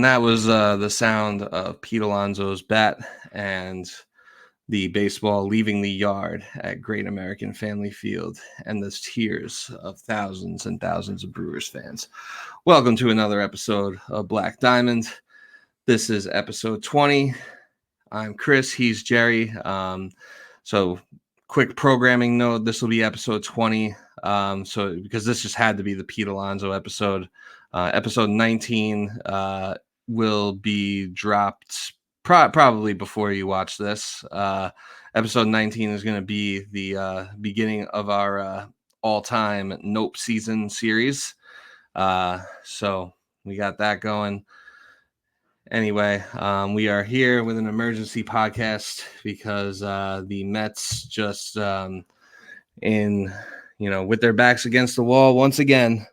And that was the sound of Pete Alonso's bat and the baseball leaving the yard at Great American Family Field, and the tears of thousands and thousands of Brewers fans. Welcome to another episode of Black Diamond. This is episode 20. I'm Chris. He's Jerry. So quick programming note, this will be episode 20. So because this just had to be the Pete Alonso episode. Episode 19 will be dropped probably before you watch this. Episode 19 is going to be the beginning of our all-time Nope season series. So we got that going. Anyway, we are here with an emergency podcast because the Mets just with their backs against the wall once again.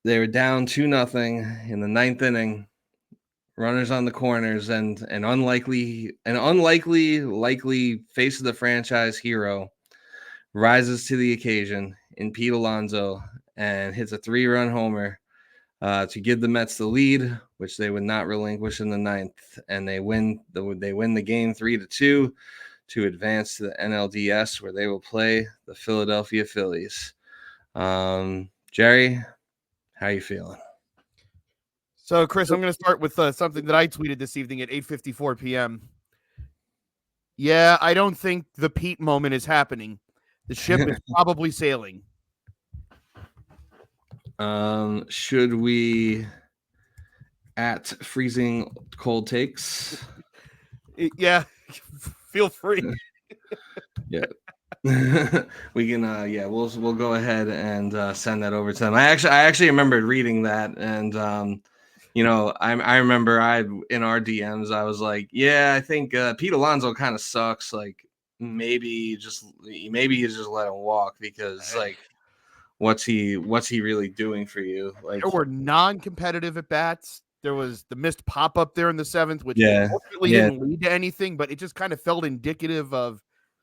They were down 2-0 in the ninth inning. Runners on the corners, and an unlikely face of the franchise hero rises to the occasion in Pete Alonso and hits a 3-run homer to give the Mets the lead, which they would not relinquish in the ninth, and they win the game 3-2 to advance to the NLDS, where they will play the Philadelphia Phillies. Jerry, how you feeling? So, Chris, I'm going to start with something that I tweeted this evening at 8:54 p.m. Yeah, I don't think the Pete moment is happening. The ship is probably sailing. Should we at freezing cold takes? Yeah, feel free. Yeah. We can we'll go ahead and send that over to them. I actually remembered reading that, and I remember in our DMs I was like, yeah, I think Pete Alonso kind of sucks. Like maybe you just let him walk, because like what's he really doing for you? Like, there were non-competitive at bats. There was the missed pop up there in the seventh, which ultimately didn't lead to anything, but it just kind of felt indicative of.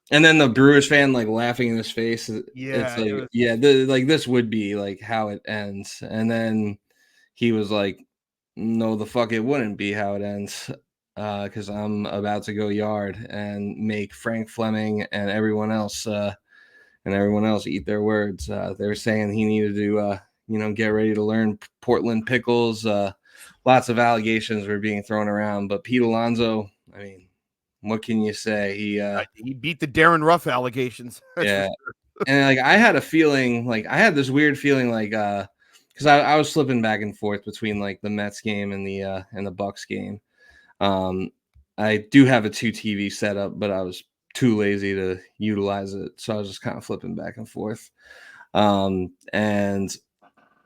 And then the Brewers fan like laughing in his face. Yeah, it's like, this would be like how it ends. And then he was like, no, the fuck it wouldn't be how it ends, because I'm about to go yard and make Frank Fleming and everyone else eat their words. They were saying he needed to get ready to learn Portland pickles. Lots of allegations were being thrown around, but Pete Alonso, I mean, what can you say? He beat the Darren Ruff allegations. Yeah. And like I had this weird feeling like because I was slipping back and forth between like the Mets game and the Bucks game. I do have a 2 TV setup, but I was too lazy to utilize it, so I was just kind of flipping back and forth. And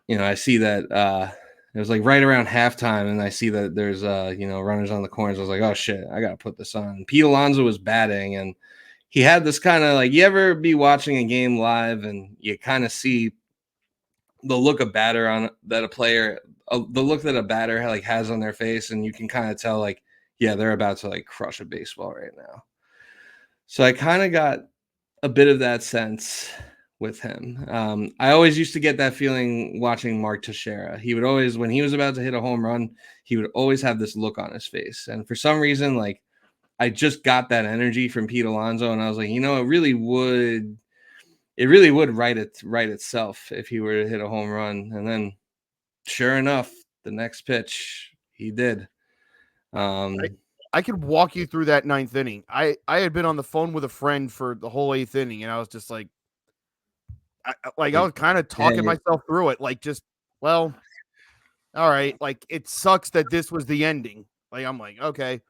I see that it was like right around halftime, and I see that there's runners on the corners. I was like, oh shit, I gotta put this on. Pete Alonso was batting, and he had this kind of like, you ever be watching a game live and you kind of see the look of batter the look that a batter like has on their face, and you can kind of tell like, yeah, they're about to like crush a baseball right now. So I kind of got a bit of that sense with him. I always used to get that feeling watching Mark Teixeira. He would always, when he was about to hit a home run, he would always have this look on his face. And for some reason, like, I just got that energy from Pete Alonso, and I was like, it really would right itself if he were to hit a home run. And then sure enough, the next pitch he did. I could walk you through that ninth inning. I had been on the phone with a friend for the whole eighth inning, and I was just like, I was kind of talking myself through it. Like, just, well, all right. Like, it sucks that this was the ending. Like, I'm like, okay.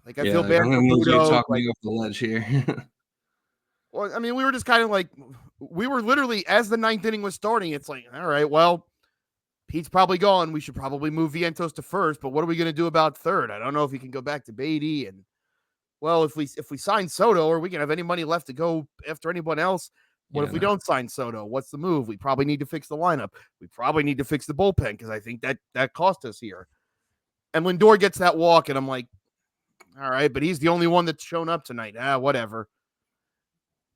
Like, I feel bad for Budo. Talking me off the ledge here. Well, I mean, we were just kind of like, we were literally, as the ninth inning was starting, it's like, all right, well, Pete's probably gone. We should probably move Vientos to first, but what are we going to do about third? I don't know if he can go back to Beatty. And, well, if we sign Soto, are we going to have any money left to go after anyone else? What if we don't sign Soto? What's the move? We probably need to fix the lineup. We probably need to fix the bullpen, because I think that cost us here. And Lindor gets that walk, and I'm like, all right, but he's the only one that's shown up tonight. Whatever.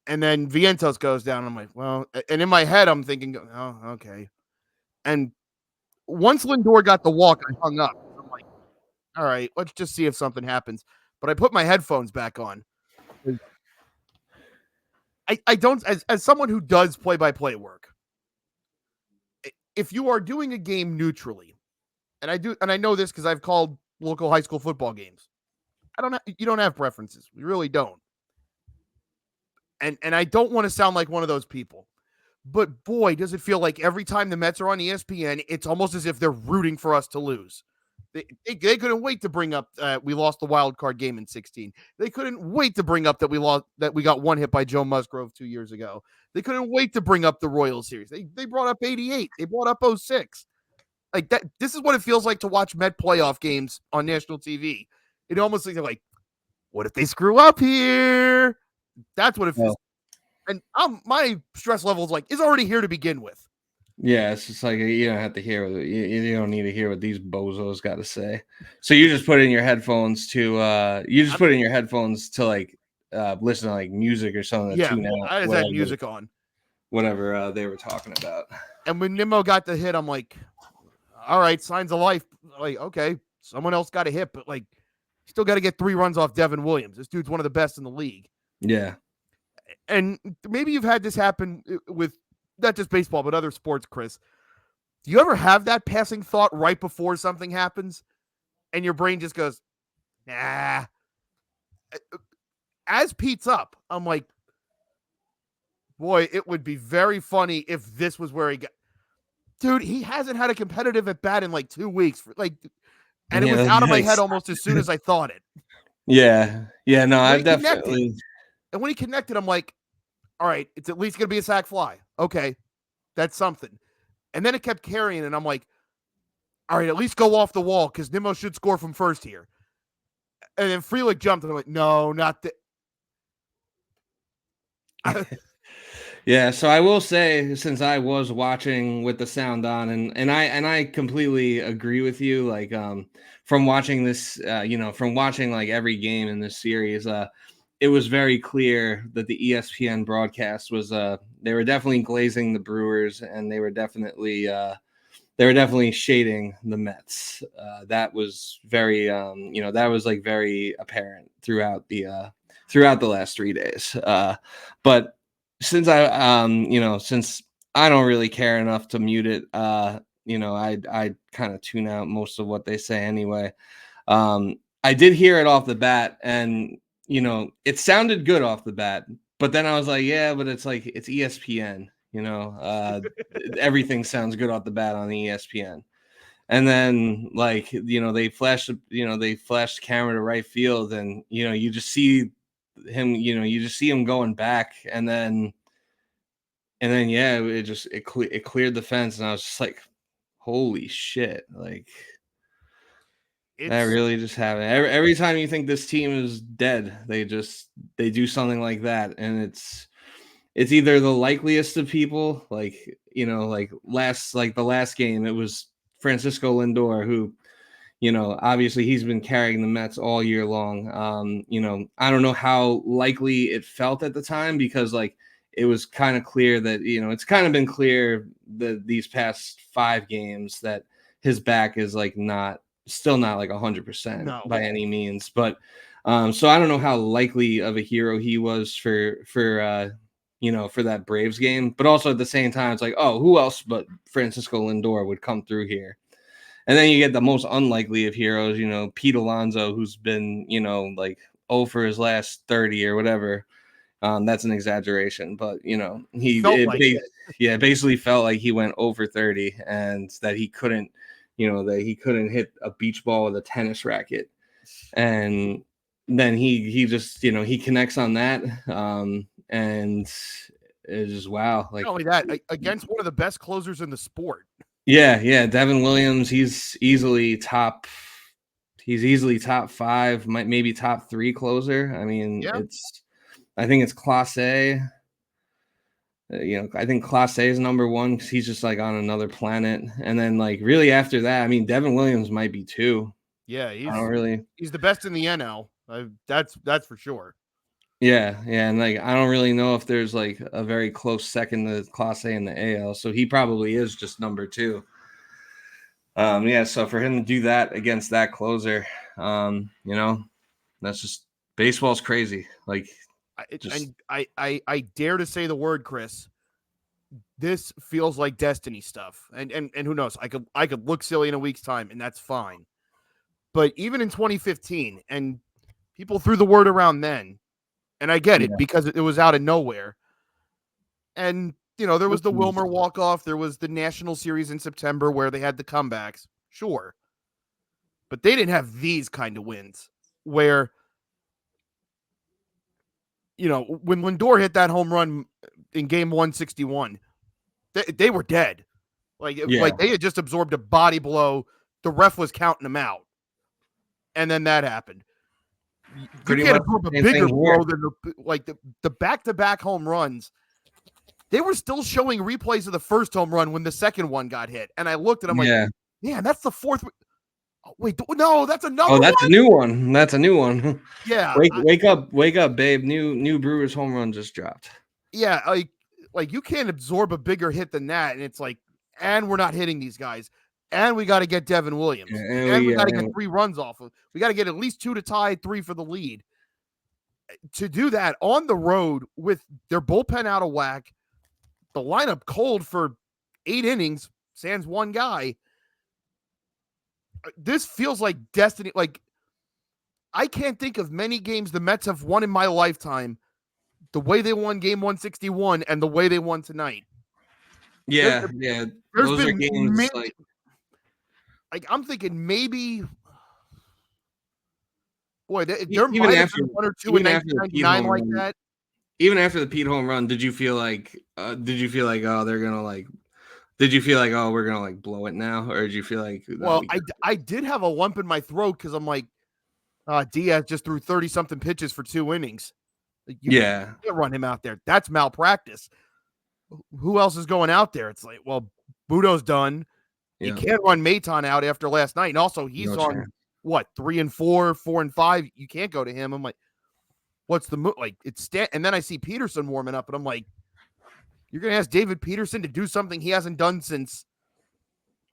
And then Vientos goes down. I'm like, well, and in my head, I'm thinking, oh, okay. And once Lindor got the walk, I hung up. I'm like, all right, let's just see if something happens. But I put my headphones back on. I don't, as someone who does play-by-play work, if you are doing a game neutrally, and I do, and I know this because I've called local high school football games. You don't have preferences. You really don't. And I don't want to sound like one of those people. But boy, does it feel like every time the Mets are on ESPN, it's almost as if they're rooting for us to lose. They couldn't wait to bring up we lost the wild card game in 16. They couldn't wait to bring up that we got one hit by Joe Musgrove 2 years ago. They couldn't wait to bring up the Royals series. They brought up 88. They brought up 06. Like that. This is what it feels like to watch Met playoff games on national TV. It almost like, what if they screw up here? That's what it feels. And my stress level is already here to begin with. Yeah, it's just like you don't have to hear what you don't need to hear what these bozos got to say. So you just put in your headphones to like listen to like music or something to tune out. I just had music on. Whatever they were talking about. And when Nimmo got the hit, I'm like, all right, signs of life. Like, okay, someone else got a hit, but like still got to get 3 runs off Devin Williams. This dude's one of the best in the league. Yeah. And maybe you've had this happen with not just baseball, but other sports, Chris. Do you ever have that passing thought right before something happens and your brain just goes, nah? As Pete's up, I'm like, boy, it would be very funny if this was where he got. Dude, he hasn't had a competitive at bat in like 2 weeks. And it was out of my head almost as soon as I thought it. Yeah. Yeah, no, I've definitely. And when he connected, I'm like, all right, it's at least going to be a sac fly. Okay, that's something. And then it kept carrying, and I'm like, all right, at least go off the wall because Nimmo should score from first here. And then Frelick jumped, and I'm like, no, not that. Yeah, so I will say, since I was watching with the sound on, and I completely agree with you. Like, from watching this, from watching like every game in this series, it was very clear that the ESPN broadcast was they were definitely glazing the Brewers, and they were definitely shading the Mets. That was very that was like very apparent throughout the last 3 days. But since since I don't really care enough to mute it, I kind of tune out most of what they say anyway. I did hear it off the bat, and it sounded good off the bat, but then I was like, yeah, but it's ESPN, everything sounds good off the bat on ESPN. And then they flashed camera to right field, and you just see him going back, and then yeah, it cleared the fence, and I was just like, holy shit, like that really just happened. Every time you think this team is dead, they do something like that, and it's either the likeliest of people, like the last game, it was Francisco Lindor, who obviously he's been carrying the Mets all year long. I don't know how likely it felt at the time, because it was kind of clear that it's kind of been clear that these past 5 games that his back is still not 100% by any means, but so I don't know how likely of a hero he was for that Braves game, but also at the same time it's like, oh, who else but Francisco Lindor would come through here? And then you get the most unlikely of heroes, Pete Alonso, who's been 0 for his last 30 or whatever. That's an exaggeration, but basically felt like he went over 30, and that he couldn't hit a beach ball with a tennis racket. And then he just he connects on that, and it's just wow. Like, not only that, against one of the best closers in the sport. Yeah, Devin Williams, he's easily top 5, maybe top 3 closer. I mean, I think it's Class A. I think Class A is number 1 because he's just on another planet. And then really after that, I mean, Devin Williams might be 2. Yeah, he's the best in the NL. That's for sure. Yeah, and I don't really know if there's a very close second to Class A in the AL, so he probably is just number 2. Yeah, so for him to do that against that closer, that's just baseball's crazy. Like, I dare to say the word, Chris. This feels like destiny stuff. And who knows? I could look silly in a week's time, and that's fine. But even in 2015, and people threw the word around then, and I get it because it was out of nowhere. And there was the Wilmer walk-off. There was the National Series in September where they had the comebacks. Sure. But they didn't have these kind of wins where, when Lindor hit that home run in game 161, they were dead. Like they had just absorbed a body blow. The ref was counting them out. And then that happened. You can't absorb a bigger blow than the back-to-back home runs. They were still showing replays of the first home run when the second one got hit. And I looked and I'm like, man, that's the fourth. Oh, wait, no, that's another one. Oh, that's a new one. That's a new one. Yeah. Wake up, babe. New Brewers home run just dropped. Yeah, like you can't absorb a bigger hit than that. And it's like, and we're not hitting these guys. And we got to get Devin Williams. And we got to get 3 runs off of. We got to get at least 2 to tie, 3 for the lead. To do that on the road with their bullpen out of whack, the lineup cold for 8 innings, sans one guy. This feels like destiny. Like, I can't think of many games the Mets have won in my lifetime the way they won game 161 and the way they won tonight. Yeah. Those are games like I'm thinking maybe. Boy, there might have been 1 or 2 in 1999 like that. Even after the Pete home run, did you feel like oh, they're gonna like? Did you feel like, oh, we're gonna like blow it now, or did you feel like? Well, I did have a lump in my throat because I'm like, Diaz just threw 30-something pitches for 2 innings. You can't run him out there. That's malpractice. Who else is going out there? It's like, well, Budo's done. You can't run Maton out after last night, and also he's on what 3 and 4, 4 and 5. You can't go to him. I'm like, what's the move? Like and then I see Peterson warming up, and I'm like, you're gonna ask David Peterson to do something he hasn't done since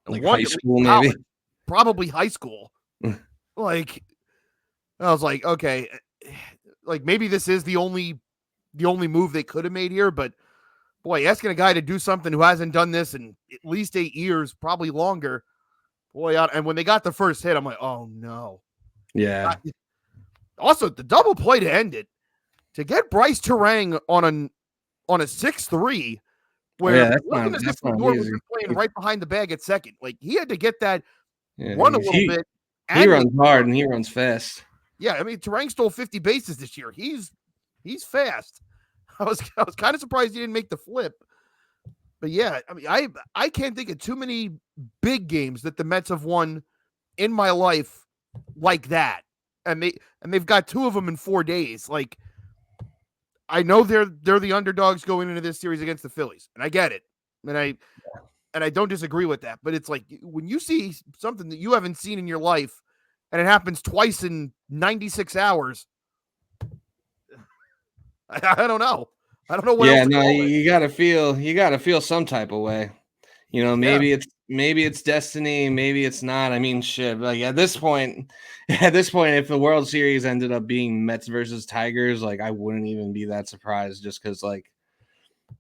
like high school, maybe probably high school. Like, I was like, okay, like maybe this is the only move they could have made here, but boy, asking a guy to do something who hasn't done this in at least 8 years, probably longer. Boy, and when they got the first hit, I'm like, oh no. Yeah. Also, the double play to end it, to get Bryce Terang on a 6-3, where looking as if Lindor was playing right behind the bag at second. Like, he had to get that run a little bit. He runs hard and he runs fast. Yeah, I mean, Terang stole 50 bases this year. He's fast. I was kind of surprised he didn't make the flip. But yeah, I mean, I can't think of too many big games that the Mets have won in my life like that. And they've got 2 of them in 4 days. Like, I know they're the underdogs going into this series against the Phillies, and I get it. And I don't disagree with that. But it's like when you see something that you haven't seen in your life and it happens twice in 96 hours, I don't know. I don't know what else to call it. You gotta feel some type of way. Maybe it's destiny, maybe it's not. I mean, shit. Like at this point, if the World Series ended up being Mets versus Tigers, like I wouldn't even be that surprised, just because like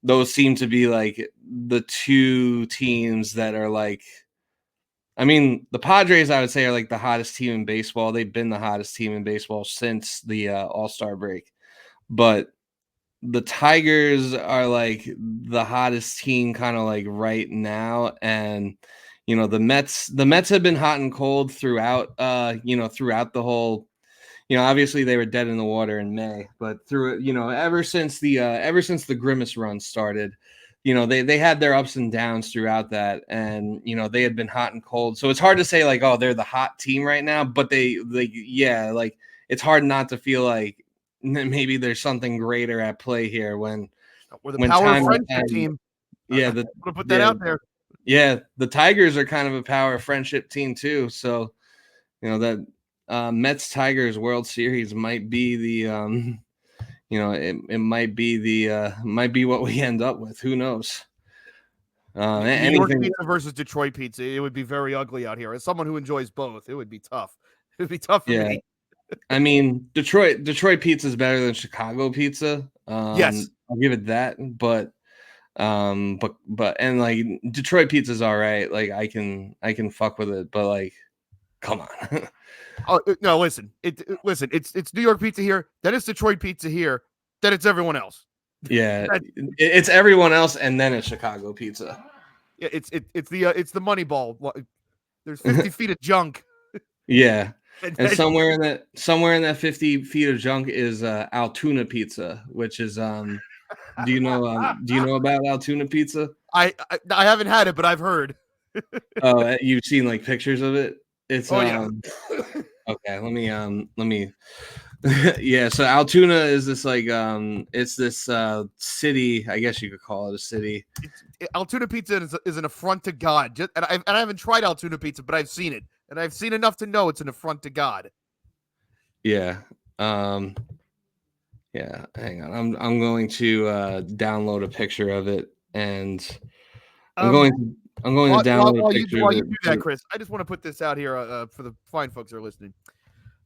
those seem to be like the 2 teams that are like. I mean, the Padres, I would say, are like the hottest team in baseball. They've been the hottest team in baseball since the All-Star break, but the Tigers are like the hottest team kind of like right now. And, the Mets have been hot and cold throughout, throughout the whole, obviously they were dead in the water in May, but through, ever since the Grimace run started, they had their ups and downs throughout that. And, they had been hot and cold. So it's hard to say like, oh, they're the hot team right now, but it's hard not to feel like, maybe there's something greater at play here when we're the power friendship team. Yeah, I'm gonna put that out there. Yeah, the Tigers are kind of a power friendship team too. So, that Mets Tigers World Series might be the it might be what we end up with. Who knows? New York Anything, pizza versus Detroit pizza. It would be very ugly out here. As someone who enjoys both, it would be tough. It would be tough for yeah. me. I mean, Detroit pizza is better than Chicago pizza. Yes. I'll give it that. But and like Detroit pizza's all right. Like I can fuck with it, but like, come on. Oh no! Listen, it's New York pizza here. Then it's Detroit pizza here. Then it's everyone else. Yeah, it's everyone else, and then it's Chicago pizza. Yeah, it's the money ball. There's 50 feet of junk. Yeah, and somewhere in that 50 feet of junk is Altoona pizza, which is do you know about Altoona pizza? I haven't had it, but I've heard. Oh, you've seen like pictures of it? It's yeah. Okay, let me yeah, so Altoona is this like it's this city, I guess you could call it a city. Altoona pizza is an affront to God. And I haven't tried Altoona pizza, but I've seen it. And I've seen enough to know it's an affront to God. Yeah. Yeah, hang on. I'm going to download a picture of it, and I'm going to download a picture while of you it. do that, Chris, I just want to put this out here for the fine folks that are listening.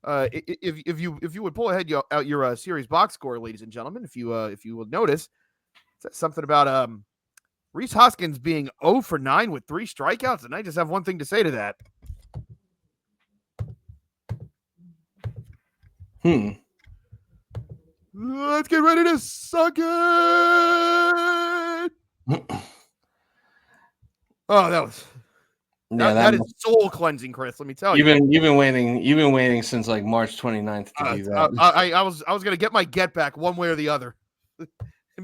If you would pull out your series box score, ladies and gentlemen, if you will notice, it's something about Rhys Hoskins being 0 for 9 with 3 strikeouts, and I just have one thing to say to that. Let's get ready to suck it. Oh, that was that is soul cleansing, Chris. Let me tell you. You've been waiting since like March 29th to do that. I was gonna get my get back one way or the other.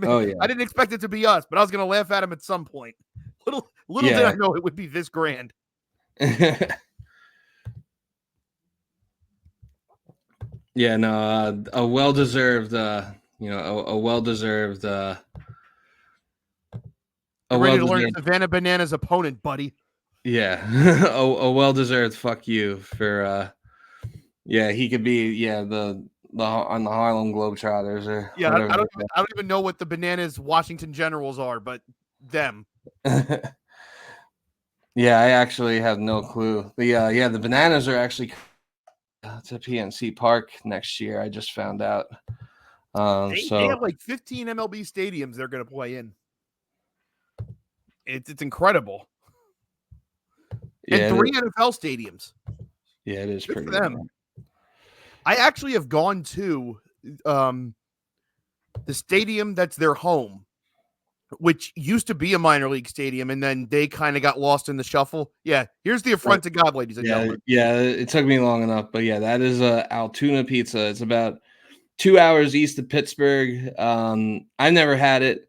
Oh yeah. I didn't expect it to be us, but I was gonna laugh at him at some point. Little did I know it would be this grand. Yeah, no, a well-deserved, a well-deserved, ready to learn Savannah Banana's opponent, buddy. Yeah, a well-deserved fuck you for, he could be, on the Harlem Globetrotters or I don't even know what the Bananas Washington Generals are, but them. Yeah, I actually have no clue. The Bananas are actually to PNC Park next year. I just found out. They have like 15 MLB stadiums they're going to play in. It's incredible. Yeah, and 3 NFL stadiums. Yeah, it is pretty good for them. I actually have gone to the stadium that's their home, which used to be a minor league stadium, and then they kind of got lost in the shuffle. Yeah, here's the affront to God, ladies and gentlemen. Yeah, it took me long enough, but yeah, that is Altoona pizza. It's about 2 hours east of Pittsburgh. I've never had it,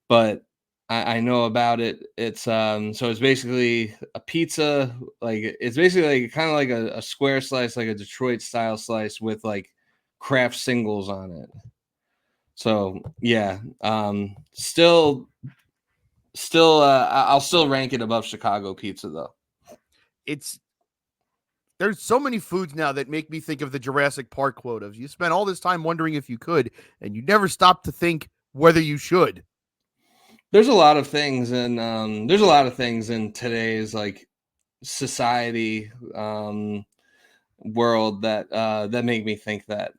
but I know about it. It's so it's basically a pizza, like it's basically like kind of like a square slice, like a Detroit style slice with like craft singles on it. So yeah, still I'll still rank it above Chicago pizza though. There's so many foods now that make me think of the Jurassic Park quote of, you spent all this time wondering if you could, and you never stop to think whether you should. There's a lot of things, and there's a lot of things in today's like society world that make me think that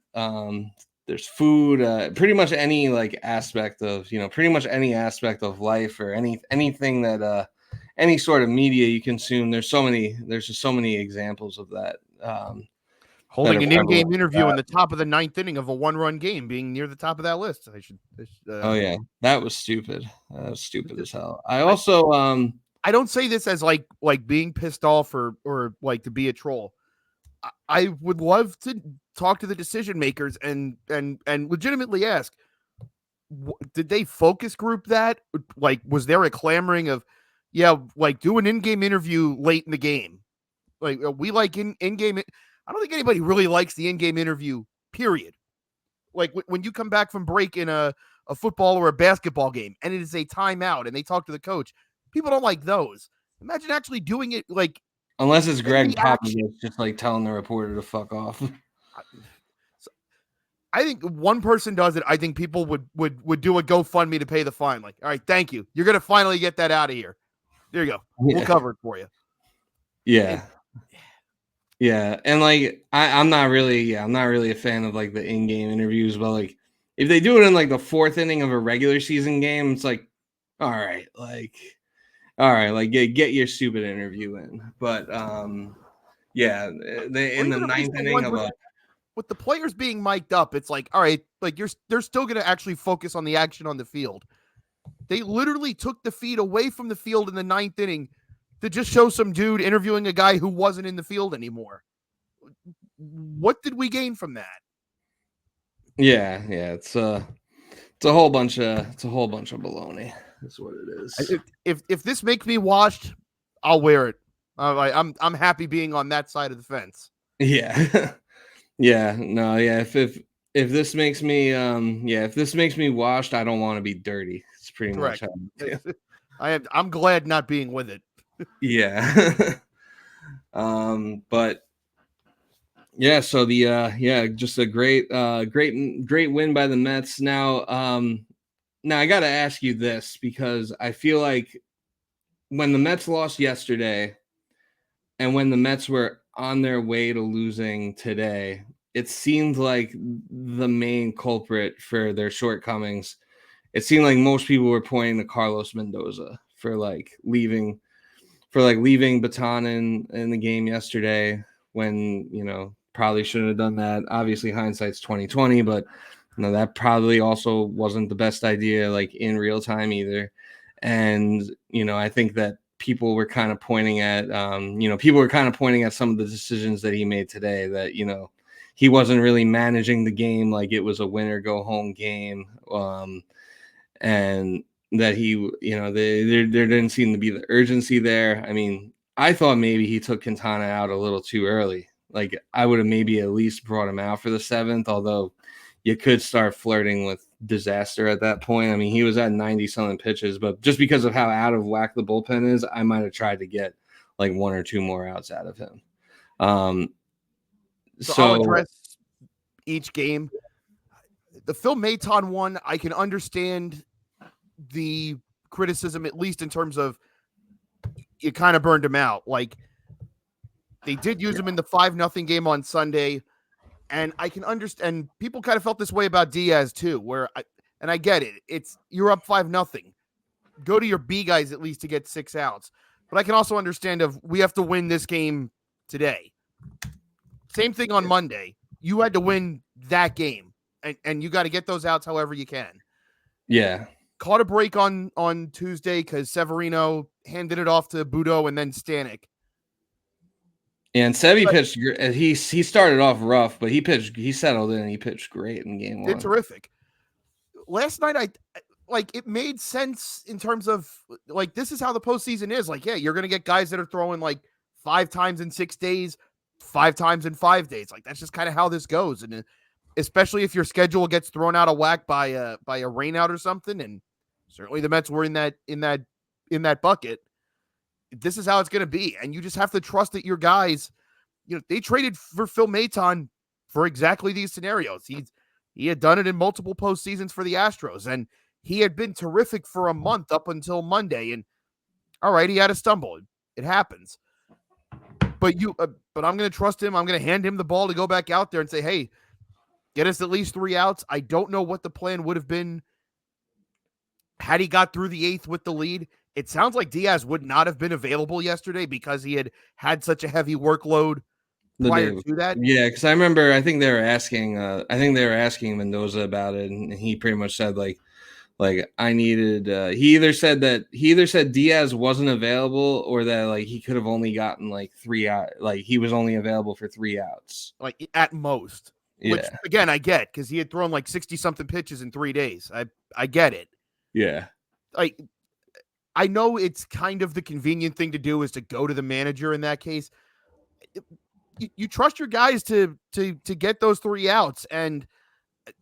there's food, pretty much any like aspect of pretty much any aspect of life or anything that any sort of media you consume. There's just so many examples of that. Holding an in-game interview in the top of the 9th inning of a 1-run game, being near the top of that list. Oh yeah, that was stupid. That was stupid as hell. I also I don't say this as like being pissed off or like to be a troll. I would love to talk to the decision makers and legitimately ask, did they focus group that? Like, was there a clamoring of, like do an in-game interview late in the game? Like we like in-game. I don't think anybody really likes the in-game interview, period. Like when you come back from break in a football or a basketball game and it is a timeout and they talk to the coach, people don't like those. Imagine actually doing it like, unless it's Greg Popovich just like telling the reporter to fuck off. So I think one person does it. I think people would do a GoFundMe to pay the fine. Like, all right, thank you. You're going to finally get that out of here. There you go. We'll cover it for you. Yeah. Yeah. And like I'm not really a fan of like the in-game interviews, but like if they do it in like the fourth inning of a regular season game, it's like, all right, like get your stupid interview in. But yeah, in the ninth inning of with the players being mic'd up, it's like, all right, like they're still going to actually focus on the action on the field. They literally took the feed away from the field in the ninth inning to just show some dude interviewing a guy who wasn't in the field anymore. What did we gain from that? Yeah, it's a whole bunch of baloney. That's what it is. If this makes me washed, I'll wear it. I'm happy being on that side of the fence. Yeah. Yeah, no, yeah. If this makes me if this makes me washed, I don't want to be dirty. It's pretty Correct. much how I'm glad not being with it. Yeah. But yeah, so the just a great win by the Mets. Now I got to ask you this, because I feel like when the Mets lost yesterday and when the Mets were on their way to losing today, it seemed like the main culprit for their shortcomings. It seemed like most people were pointing to Carlos Mendoza for leaving baton in the game yesterday, when, probably shouldn't have done that. Obviously hindsight's 2020, but that probably also wasn't the best idea, in real time either. And, I think that people were kind of pointing at, some of the decisions that he made today, that, he wasn't really managing the game like it was a win or go home game. And that he, there didn't seem to be the urgency there. I mean, I thought maybe he took Quintana out a little too early. Like, I would have maybe at least brought him out for the seventh, although you could start flirting with disaster at that point. I mean, he was at 90-something pitches, but just because of how out of whack the bullpen is, I might have tried to get like one or two more outs out of him. So I'll address each game. The Phil Maton one, I can understand the criticism, at least in terms of it kind of burned him out. Like, they did use him in the 5-0 game on Sunday, and I can understand. People kind of felt this way about Diaz too, and I get it. It's, you're up 5-0. Go to your B guys at least to get 6 outs. But I can also understand we have to win this game today. Same thing on Monday. You had to win that game, and you got to get those outs however you can. Yeah. Caught a break on Tuesday because Severino handed it off to Budo and then Stanek. And Sevy pitched. He started off rough, but he settled in and he pitched great in game one. Did terrific. Last night, it made sense in terms of, this is how the postseason is. You're going to get guys that are throwing 5 times in 6 days, 5 times in 5 days. That's just kind of how this goes. And especially if your schedule gets thrown out of whack by a rainout or something. And certainly the Mets were in that bucket. This is how it's going to be. And you just have to trust that your guys, they traded for Phil Maton for exactly these scenarios. He had done it in multiple postseasons for the Astros, and he had been terrific for a month up until Monday. And all right, he had a stumble. It happens. But I'm going to trust him. I'm going to hand him the ball to go back out there and say, hey, get us at least 3 outs. I don't know what the plan would have been had he got through the 8th with the lead. It sounds like Diaz would not have been available yesterday because he had such a heavy workload prior to that. Yeah, because I remember, I think they were asking Mendoza about it, and he pretty much said I needed. He either said Diaz wasn't available, or that he could have only gotten 3 out. He was only available for 3 outs, at most. Yeah. Which again I get, because he had thrown 60-something pitches in 3 days. I get it. Yeah. I know it's kind of the convenient thing to do is to go to the manager in that case. You trust your guys to get those 3 outs. And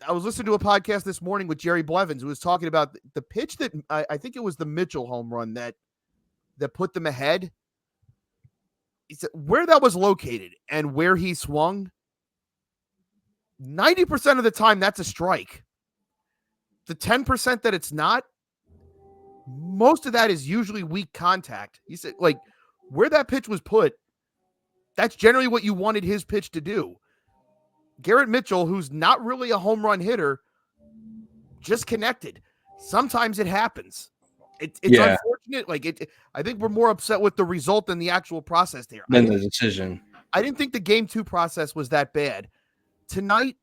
I was listening to a podcast this morning with Jerry Blevins, who was talking about the pitch that I think it was the Mitchell home run that put them ahead. He said where that was located and where he swung, 90% of the time that's a strike. The 10% that it's not, most of that is usually weak contact. He said, like, where that pitch was put, that's generally what you wanted his pitch to do. Garrett Mitchell, who's not really a home run hitter, just connected. Sometimes it happens. It's unfortunate. Like I think we're more upset with the result than the actual process there. Then the decision. I didn't think the game 2 process was that bad. Tonight,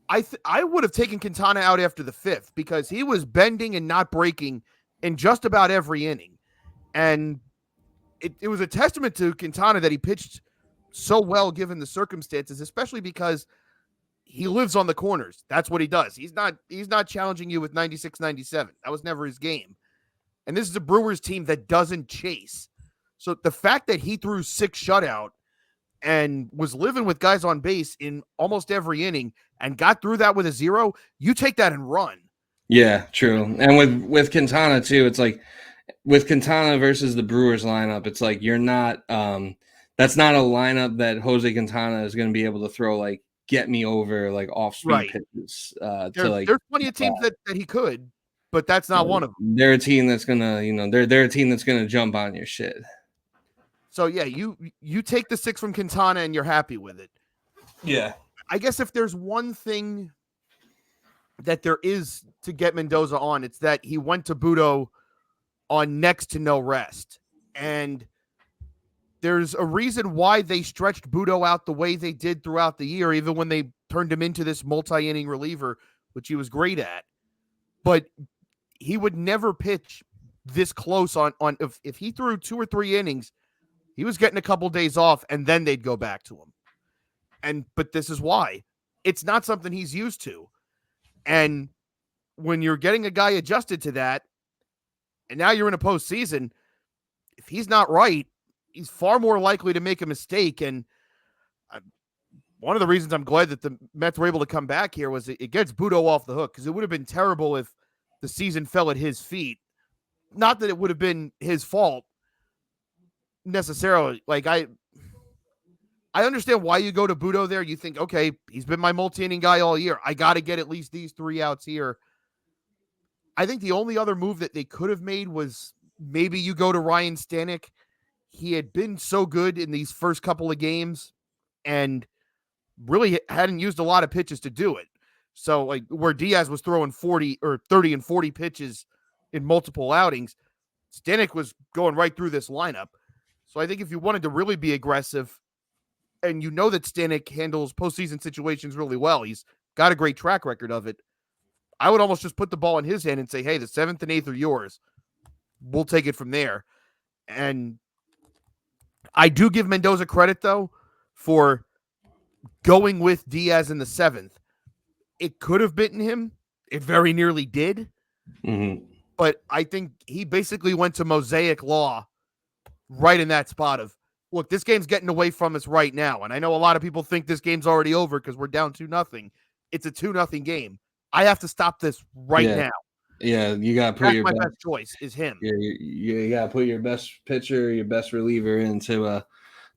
I would have taken Quintana out after the 5th because he was bending and not breaking in just about every inning. And it was a testament to Quintana that he pitched so well given the circumstances, especially because he lives on the corners. That's what he does. He's not challenging you with 96, 97. That was never his game. And this is a Brewers team that doesn't chase. So the fact that he threw 6 shutout and was living with guys on base in almost every inning and got through that with a 0, you take that and run. Yeah, true. And with Quintana too, it's like with Quintana versus the Brewers lineup, it's like you're not that's not a lineup that Jose Quintana is going to be able to throw like get me over like off speed pitches. There's plenty of teams that he could, but that's not one of them. They're a team that's gonna, they're a team that's gonna jump on your shit. So yeah, you take the 6 from Quintana and you're happy with it. Yeah. I guess if there's one thing that there is to get Mendoza on, it's that he went to Budo on next to no rest. And there's a reason why they stretched Budo out the way they did throughout the year, even when they turned him into this multi-inning reliever, which he was great at. But he would never pitch this close on if he threw 2 or 3 innings, he was getting a couple days off and then they'd go back to him. But this is why. It's not something he's used to. And when you're getting a guy adjusted to that, and now you're in a postseason, if he's not right, he's far more likely to make a mistake. And one of the reasons I'm glad that the Mets were able to come back here was it gets Budo off the hook, because it would have been terrible if the season fell at his feet. Not that it would have been his fault necessarily. Like I understand why you go to Budo there. You think, okay, he's been my multi-inning guy all year. I got to get at least these 3 outs here. I think the only other move that they could have made was maybe you go to Ryan Stanek. He had been so good in these first couple of games and really hadn't used a lot of pitches to do it. So like where Diaz was throwing 40 or 30 and 40 pitches in multiple outings, Stanek was going right through this lineup. So I think if you wanted to really be aggressive, and you know that Stanek handles postseason situations really well, he's got a great track record of it, I would almost just put the ball in his hand and say, hey, the 7th and 8th are yours. We'll take it from there. And I do give Mendoza credit, though, for going with Diaz in the 7th. It could have bitten him. It very nearly did. Mm-hmm. But I think he basically went to Mosaic law right in that spot of, look, this game's getting away from us right now. And I know a lot of people think this game's already over because we're down 2-0. It's a 2-0 game. I have to stop this right now. Yeah, you got to put your best choice is him. Yeah, you got to put your best pitcher, your best reliever in to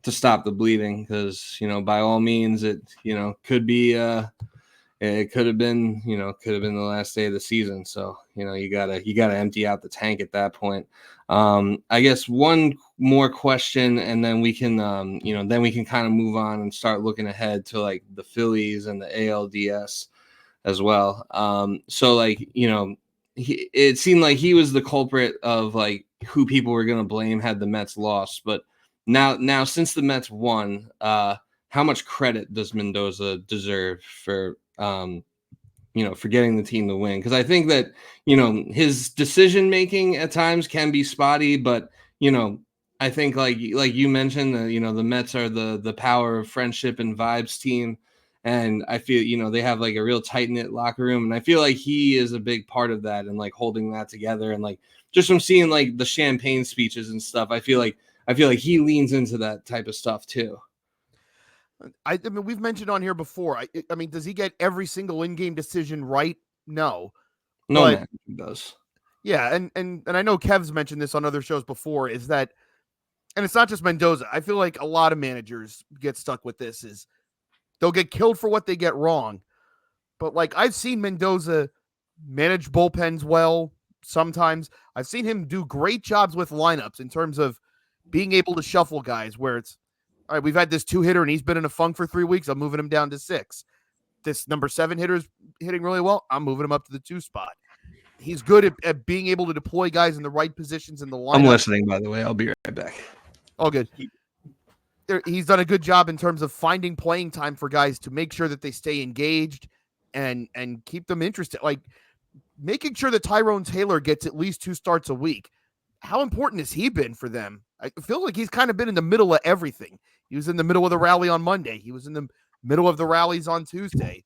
stop the bleeding, because by all means it could be it could have been the last day of the season. So you gotta empty out the tank at that point. I guess one more question, and then we can kind of move on and start looking ahead to like the Phillies and the ALDS as well. So like it seemed like he was the culprit of like who people were going to blame had the Mets lost. But now since the Mets won, how much credit does Mendoza deserve for for getting the team to win? Because I think that his decision making at times can be spotty, but I think like you mentioned, the Mets are the power of friendship and vibes team. And I feel, they have like a real tight knit locker room. And I feel like he is a big part of that and like holding that together. And like, just from seeing like the champagne speeches and stuff, I feel like he leans into that type of stuff too. I mean, we've mentioned on here before. I mean, does he get every single in-game decision right? No. No man does. Yeah. And I know Kev's mentioned this on other shows before, is that, and it's not just Mendoza. I feel like a lot of managers get stuck with this, is they'll get killed for what they get wrong. But like, I've seen Mendoza manage bullpens well, sometimes. I've seen him do great jobs with lineups in terms of being able to shuffle guys where it's, all right, we've had this 2-hitter and he's been in a funk for 3 weeks. I'm moving him down to 6. This number 7 hitter is hitting really well. I'm moving him up to the 2 spot. He's good at being able to deploy guys in the right positions in the lineup. I'm listening, by the way. I'll be right back. All good. He's done a good job in terms of finding playing time for guys to make sure that they stay engaged and keep them interested. Like making sure that Tyrone Taylor gets at least 2 starts a week. How important has he been for them? I feel like he's kind of been in the middle of everything. He was in the middle of the rally on Monday. He was in the middle of the rallies on Tuesday.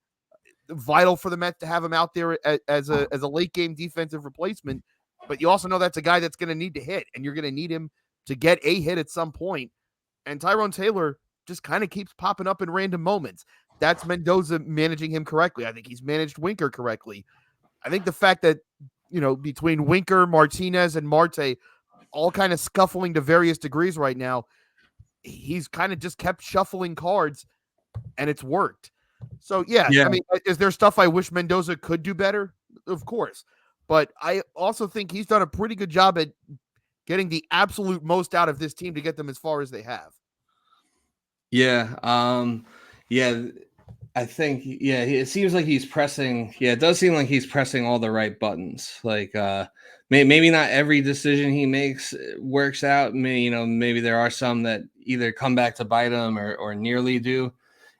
Vital for the Mets to have him out there as a late game defensive replacement. But you also know that's a guy that's going to need to hit, and you're going to need him to get a hit at some point. And Tyrone Taylor just kind of keeps popping up in random moments. That's Mendoza managing him correctly. I think he's managed Winker correctly. I think the fact that, between Winker, Martinez, and Marte all kind of scuffling to various degrees right now, he's kind of just kept shuffling cards, and it's worked. So, yeah, I mean, is there stuff I wish Mendoza could do better? Of course. But I also think he's done a pretty good job at getting the absolute most out of this team to get them as far as they have. Yeah. I think, it seems like he's pressing. Yeah, it does seem like he's pressing all the right buttons. Like, maybe not every decision he makes works out. Maybe there are some that either come back to bite him or nearly do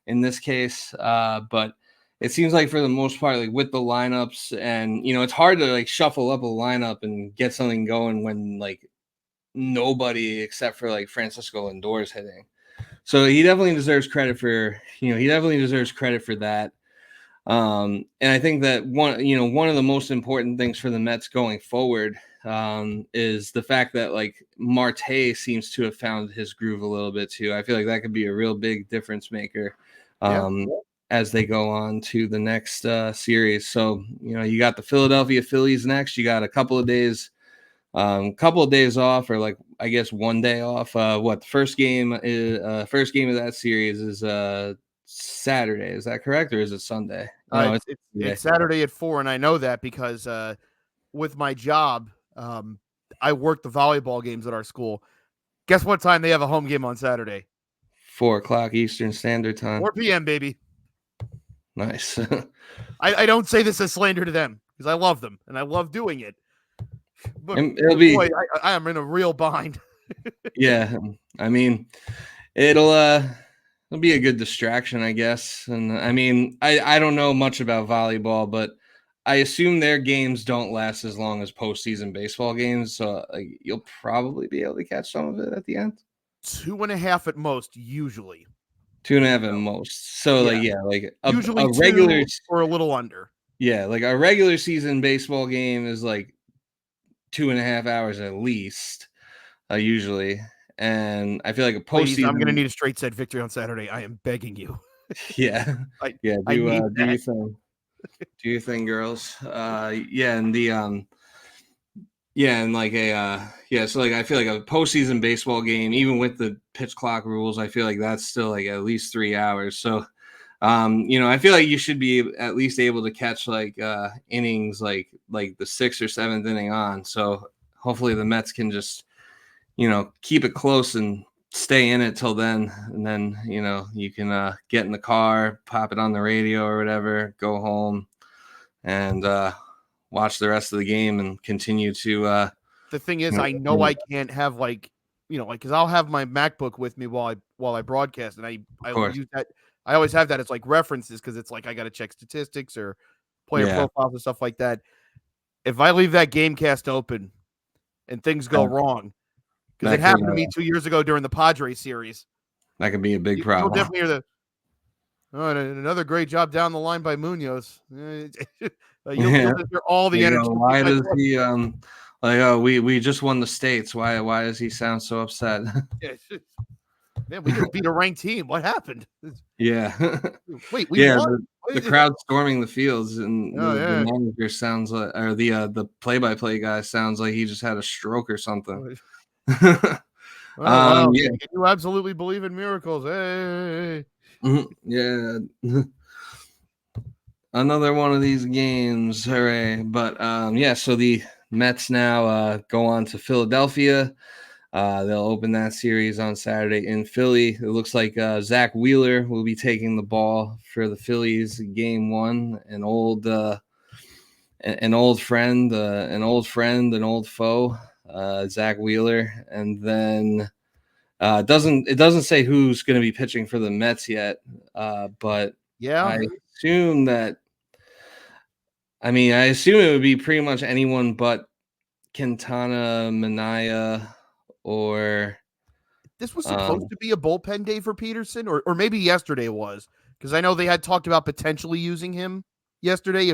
in this case. But it seems like for the most part, like with the lineups and, it's hard to like shuffle up a lineup and get something going when like nobody except for like Francisco Lindor's hitting. So he definitely deserves credit for, that. And I think that one of the most important things for the Mets going forward is the fact that like Marte seems to have found his groove a little bit too. I feel like that could be a real big difference maker as they go on to the next series. So, you got the Philadelphia Phillies next. You got a couple of days off, or like I guess 1 day off. The first game of that series is Saturday. Is that correct, or is it Sunday? No, it's Saturday at 4, and I know that because with my job, I work the volleyball games at our school. Guess what time they have a home game on Saturday? 4:00 Eastern Standard Time. 4 p.m. baby. Nice. I don't say this as slander to them because I love them and I love doing it. But boy, I am in a real bind. Yeah, I mean, it'll be a good distraction, I guess. And I mean, I don't know much about volleyball, but I assume their games don't last as long as postseason baseball games. So you'll probably be able to catch some of it at the end. 2.5 at most, usually. 2.5 at most. So usually a regular or a little under. Yeah, like a regular season baseball game is like 2.5 hours at least, usually. And I feel like a postseason. Please, I'm going to need a straight set victory on Saturday. I am begging you. Yeah. I do need your thing. Do your thing, girls. So like I feel like a postseason baseball game, even with the pitch clock rules, I feel like that's still like at least 3 hours. So I feel like you should be at least able to catch like innings like the 6th or 7th inning on. So hopefully the Mets can just keep it close and stay in it till then, and then you can get in the car, pop it on the radio or whatever, go home and watch the rest of the game and continue to the thing is, I know I can't have because I'll have my MacBook with me while I broadcast, and I use that. I always have that as like references because it's like I got to check statistics or player profiles and stuff like that. If I leave that Gamecast open and things go wrong, because it happened to me 2 years ago during the Padres series, that could be a big problem. You'll definitely hear another great job down the line by Munoz. You'll hear all the energy. Why does he we just won the states? Why does he sound so upset? Man, we just beat a ranked team. What happened? Yeah. Wait, we won? The crowd storming the fields, and the manager sounds like, or the play-by-play guy sounds like he just had a stroke or something. Wow. You absolutely believe in miracles. Hey. Yeah. Another one of these games. Hooray. But so the Mets now go on to Philadelphia. They'll open that series on Saturday in Philly. It looks like Zach Wheeler will be taking the ball for the Phillies game one. An old friend, an old foe, Zach Wheeler, and then it doesn't say who's going to be pitching for the Mets yet, but Yeah, I assume that. I mean, I assume it would be pretty much anyone but Quintana, Minaya, or this was supposed to be a bullpen day for Peterson, or maybe yesterday was, because I know they had talked about potentially using him yesterday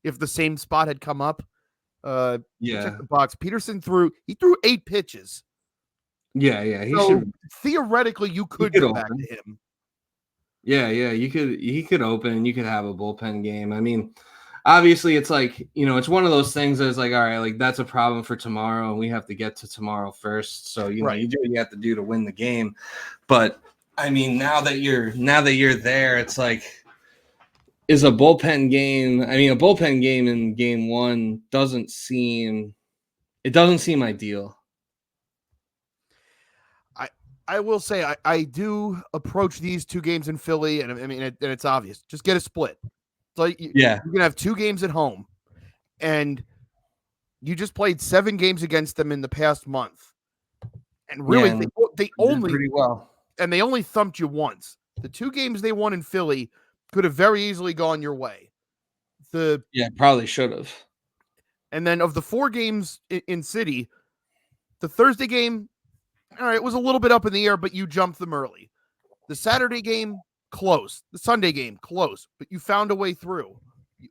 if the same spot had come up. Check the box. Peterson threw 8 pitches. Yeah, he should. Theoretically, you could go back to him. Yeah, he could open. You could have a bullpen game. I mean, obviously, it's like, it's one of those things that's like, all right, like that's a problem for tomorrow, and we have to get to tomorrow first. So you do what you have to do to win the game. But I mean, now that you're there, it's like, is a bullpen game. I mean, a bullpen game in game one doesn't seem ideal. I will say I do approach these 2 games in Philly, and I mean, and it's obvious. Just get a split. So you're gonna have 2 games at home, and you just played 7 games against them in the past month, and really they only pretty well, and they only thumped you once. The 2 games they won in Philly could have very easily gone your way. Probably should have. And then of the 4 games in City, the Thursday game, all right, it was a little bit up in the air, but you jumped them early. The Saturday game, close. The Sunday game, close. But you found a way through.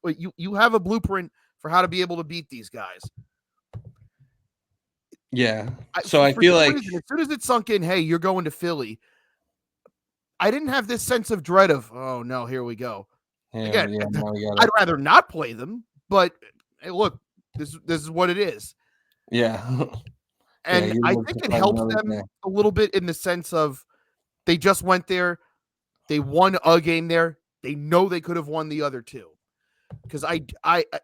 You have a blueprint for how to be able to beat these guys. Yeah. So I feel like as soon as it sunk in, hey, you're going to Philly, I didn't have this sense of dread of, oh no, here we go. Again, I'd rather not play them, but hey, look, this is what it is. Yeah. And I think it helps them a little bit in the sense of they just went there. They won a game there. They know they could have won the other 2. Because I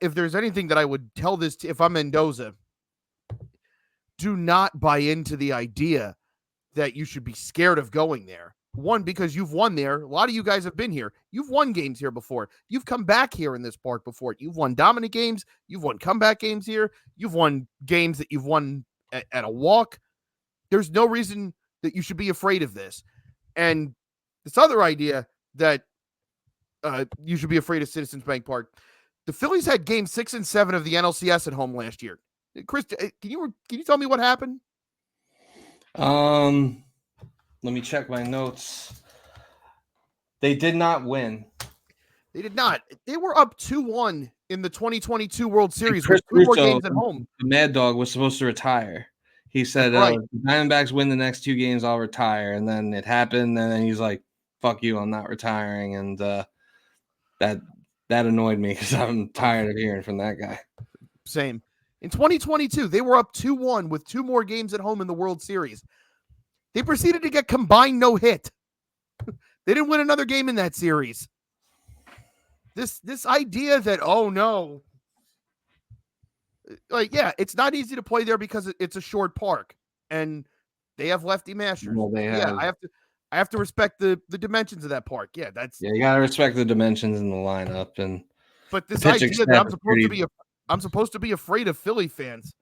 if there's anything that I would tell this to, if I'm Mendoza, do not buy into the idea that you should be scared of going there. One, because you've won there. A lot of you guys have been here. You've won games here before. You've come back here in this park before. You've won dominant games. You've won comeback games here. You've won games that you've won at a walk. There's no reason that you should be afraid of this. And this other idea that you should be afraid of Citizens Bank Park. The Phillies had game 6 and 7 of the NLCS at home last year. Chris, can you tell me what happened? Let me check my notes. They did not win. They did not. They were up 2-1 in the 2022 World Series with 2 more games at home. The Mad Dog was supposed to retire. He said, if the Diamondbacks win the next 2 games, I'll retire. And then it happened. And then he's like, fuck you, I'm not retiring. And that annoyed me because I'm tired of hearing from that guy. Same. In 2022, they were up 2-1 with 2 more games at home in the World Series. They proceeded to get combined no hit. They didn't win another game in that series. This idea that, oh no, like, yeah, it's not easy to play there because it's a short park and they have lefty mashers. Well, they have. Yeah, I have to respect the dimensions of that park. Yeah, you gotta respect the dimensions in the lineup. But this idea that I'm supposed to be afraid of Philly fans.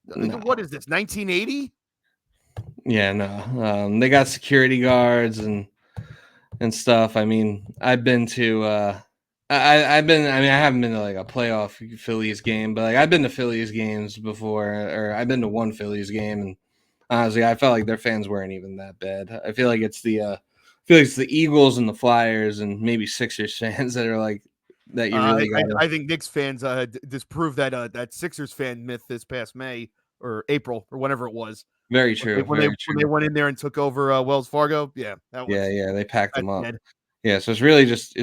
No. What is this? 1980? Yeah, no. They got security guards and stuff. I mean, I've been to I haven't been to like a playoff Phillies game, but like I've been to Phillies games before, or I've been to one Phillies game, and honestly, I felt like their fans weren't even that bad. I feel like it's the Eagles and the Flyers and maybe Sixers fans that are like that. You really I think Knicks fans disproved that Sixers fan myth this past May or April or whenever it was. Very true. When they went in there and took over Wells Fargo, yeah, they packed them up. Yeah, so it's really just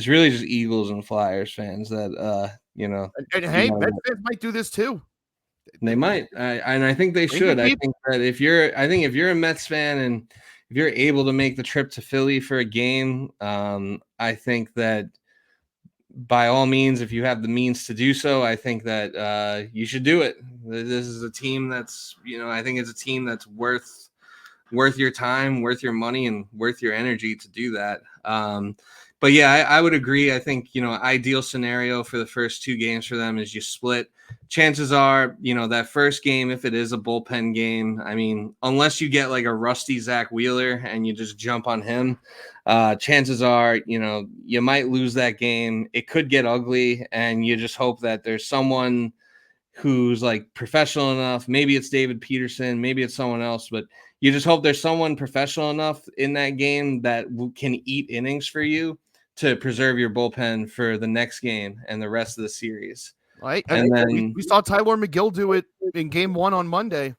Eagles and Flyers fans that And hey, Mets fans might do this too. They might, and I think they should. I think that if you're a Mets fan and if you're able to make the trip to Philly for a game, I think that by all means, if you have the means to do so, I think that you should do it. This is a team that's, I think it's a team that's worth your time, worth your money, and worth your energy to do that. But yeah, I would agree. I think, ideal scenario for the first 2 games for them is you split. Chances are, that first game, if it is a bullpen game, I mean, unless you get like a rusty Zach Wheeler and you just jump on him, chances are, you might lose that game. It could get ugly, and you just hope that there's someone who's like professional enough. Maybe it's David Peterson, maybe it's someone else, but you just hope there's someone professional enough in that game that can eat innings for you to preserve your bullpen for the next game and the rest of the series. Right. And then we saw Tyler McGill do it in game 1 on Monday.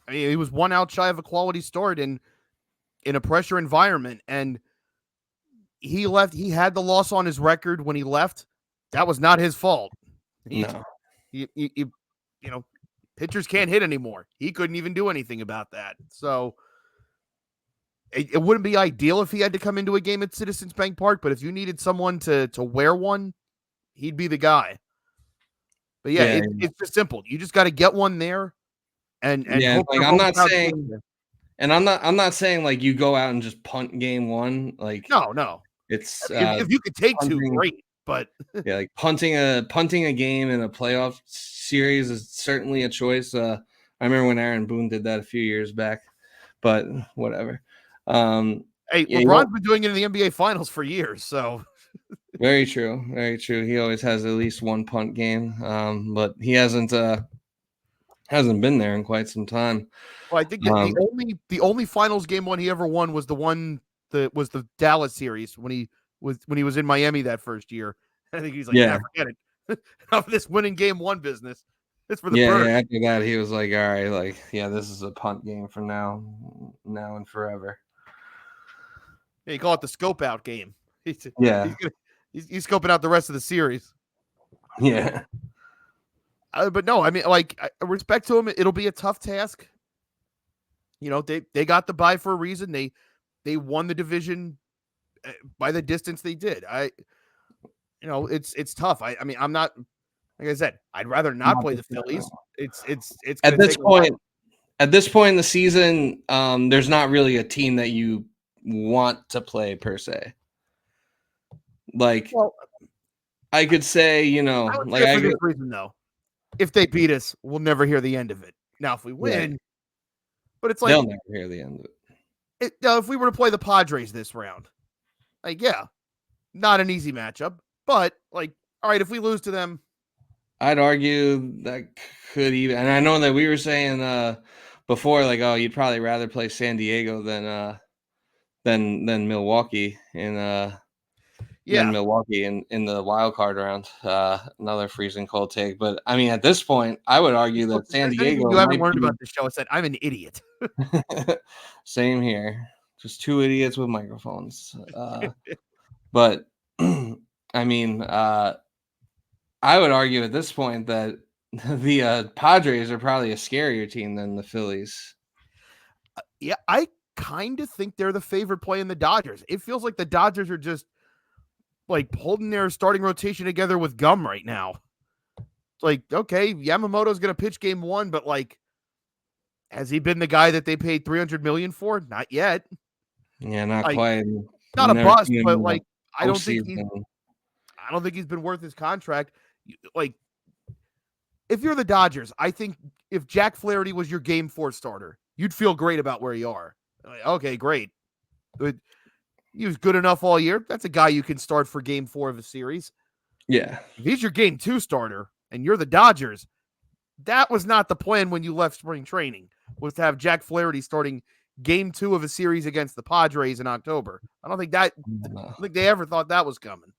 I mean, he was 1 out shy of a quality start in a pressure environment, and he left. He had the loss on his record when he left. That was not his fault. no. Pitchers can't hit anymore. He couldn't even do anything about that. So it wouldn't be ideal if he had to come into a game at Citizens Bank Park, but if you needed someone to wear one, he'd be the guy. But yeah, it's just simple. You just got to get one there, and hope like I'm not saying, and I'm not saying like you go out and just punt game 1. Like no, it's if you could take punting, 2, great. But yeah, like punting a game in a playoff series is certainly a choice. I remember when Aaron Boone did that a few years back, but whatever. Hey, LeBron's been doing it in the NBA Finals for years, so. Very true. Very true. He always has at least one punt game, but he hasn't been there in quite some time. Well, I think the only Finals game 1 he ever won was the one that was the Dallas series when he was in Miami that first year. I think he's like, forget it. Enough of this winning game 1 business. It's for the birds. Yeah. After that, he was like, all right, like, yeah, this is a punt game from now and forever. Yeah, you call it the scope out game. He's scoping out the rest of the series. Yeah. But no, I mean, like, respect to him. It'll be a tough task. They got the bye for a reason. They won the division by the distance they did. It's tough. I mean, I'm not, like I said, I'd rather not play the Phillies. It's at this point. At this point in the season, there's not really a team that you want to play per se. Like, I could say, like for this reason though, if they beat us, we'll never hear the end of it. Now, if we win, but it's like they'll never hear the end of it. If we were to play the Padres this round, like, yeah, not an easy matchup, but like, all right, if we lose to them, I'd argue that could even, and I know that we were saying before, like, oh, you'd probably rather play San Diego than Milwaukee than Milwaukee in the wild card round. Another freezing cold take, but I mean, at this point, I would argue that San Diego. You haven't learned about the show. I said I'm an idiot. Same here. Just 2 idiots with microphones. But I mean, I would argue at this point that the Padres are probably a scarier team than the Phillies. Yeah, I kind of think they're the favorite play in the Dodgers. It feels like the Dodgers are just like holding their starting rotation together with gum right now. It's like, okay, Yamamoto's going to pitch game 1, but like, has he been the guy that they paid $300 million for? Not yet. Yeah, not quite. Not a bust, but like, I don't think he's been worth his contract. Like, if you're the Dodgers, I think if Jack Flaherty was your game 4 starter, you'd feel great about where you are. Like, okay, great. He was good enough all year. That's a guy you can start for game 4 of a series. Yeah. If he's your game 2 starter and you're the Dodgers, that was not the plan when you left spring training, was to have Jack Flaherty starting game 2 of a series against the Padres in October. I don't think they ever thought that was coming.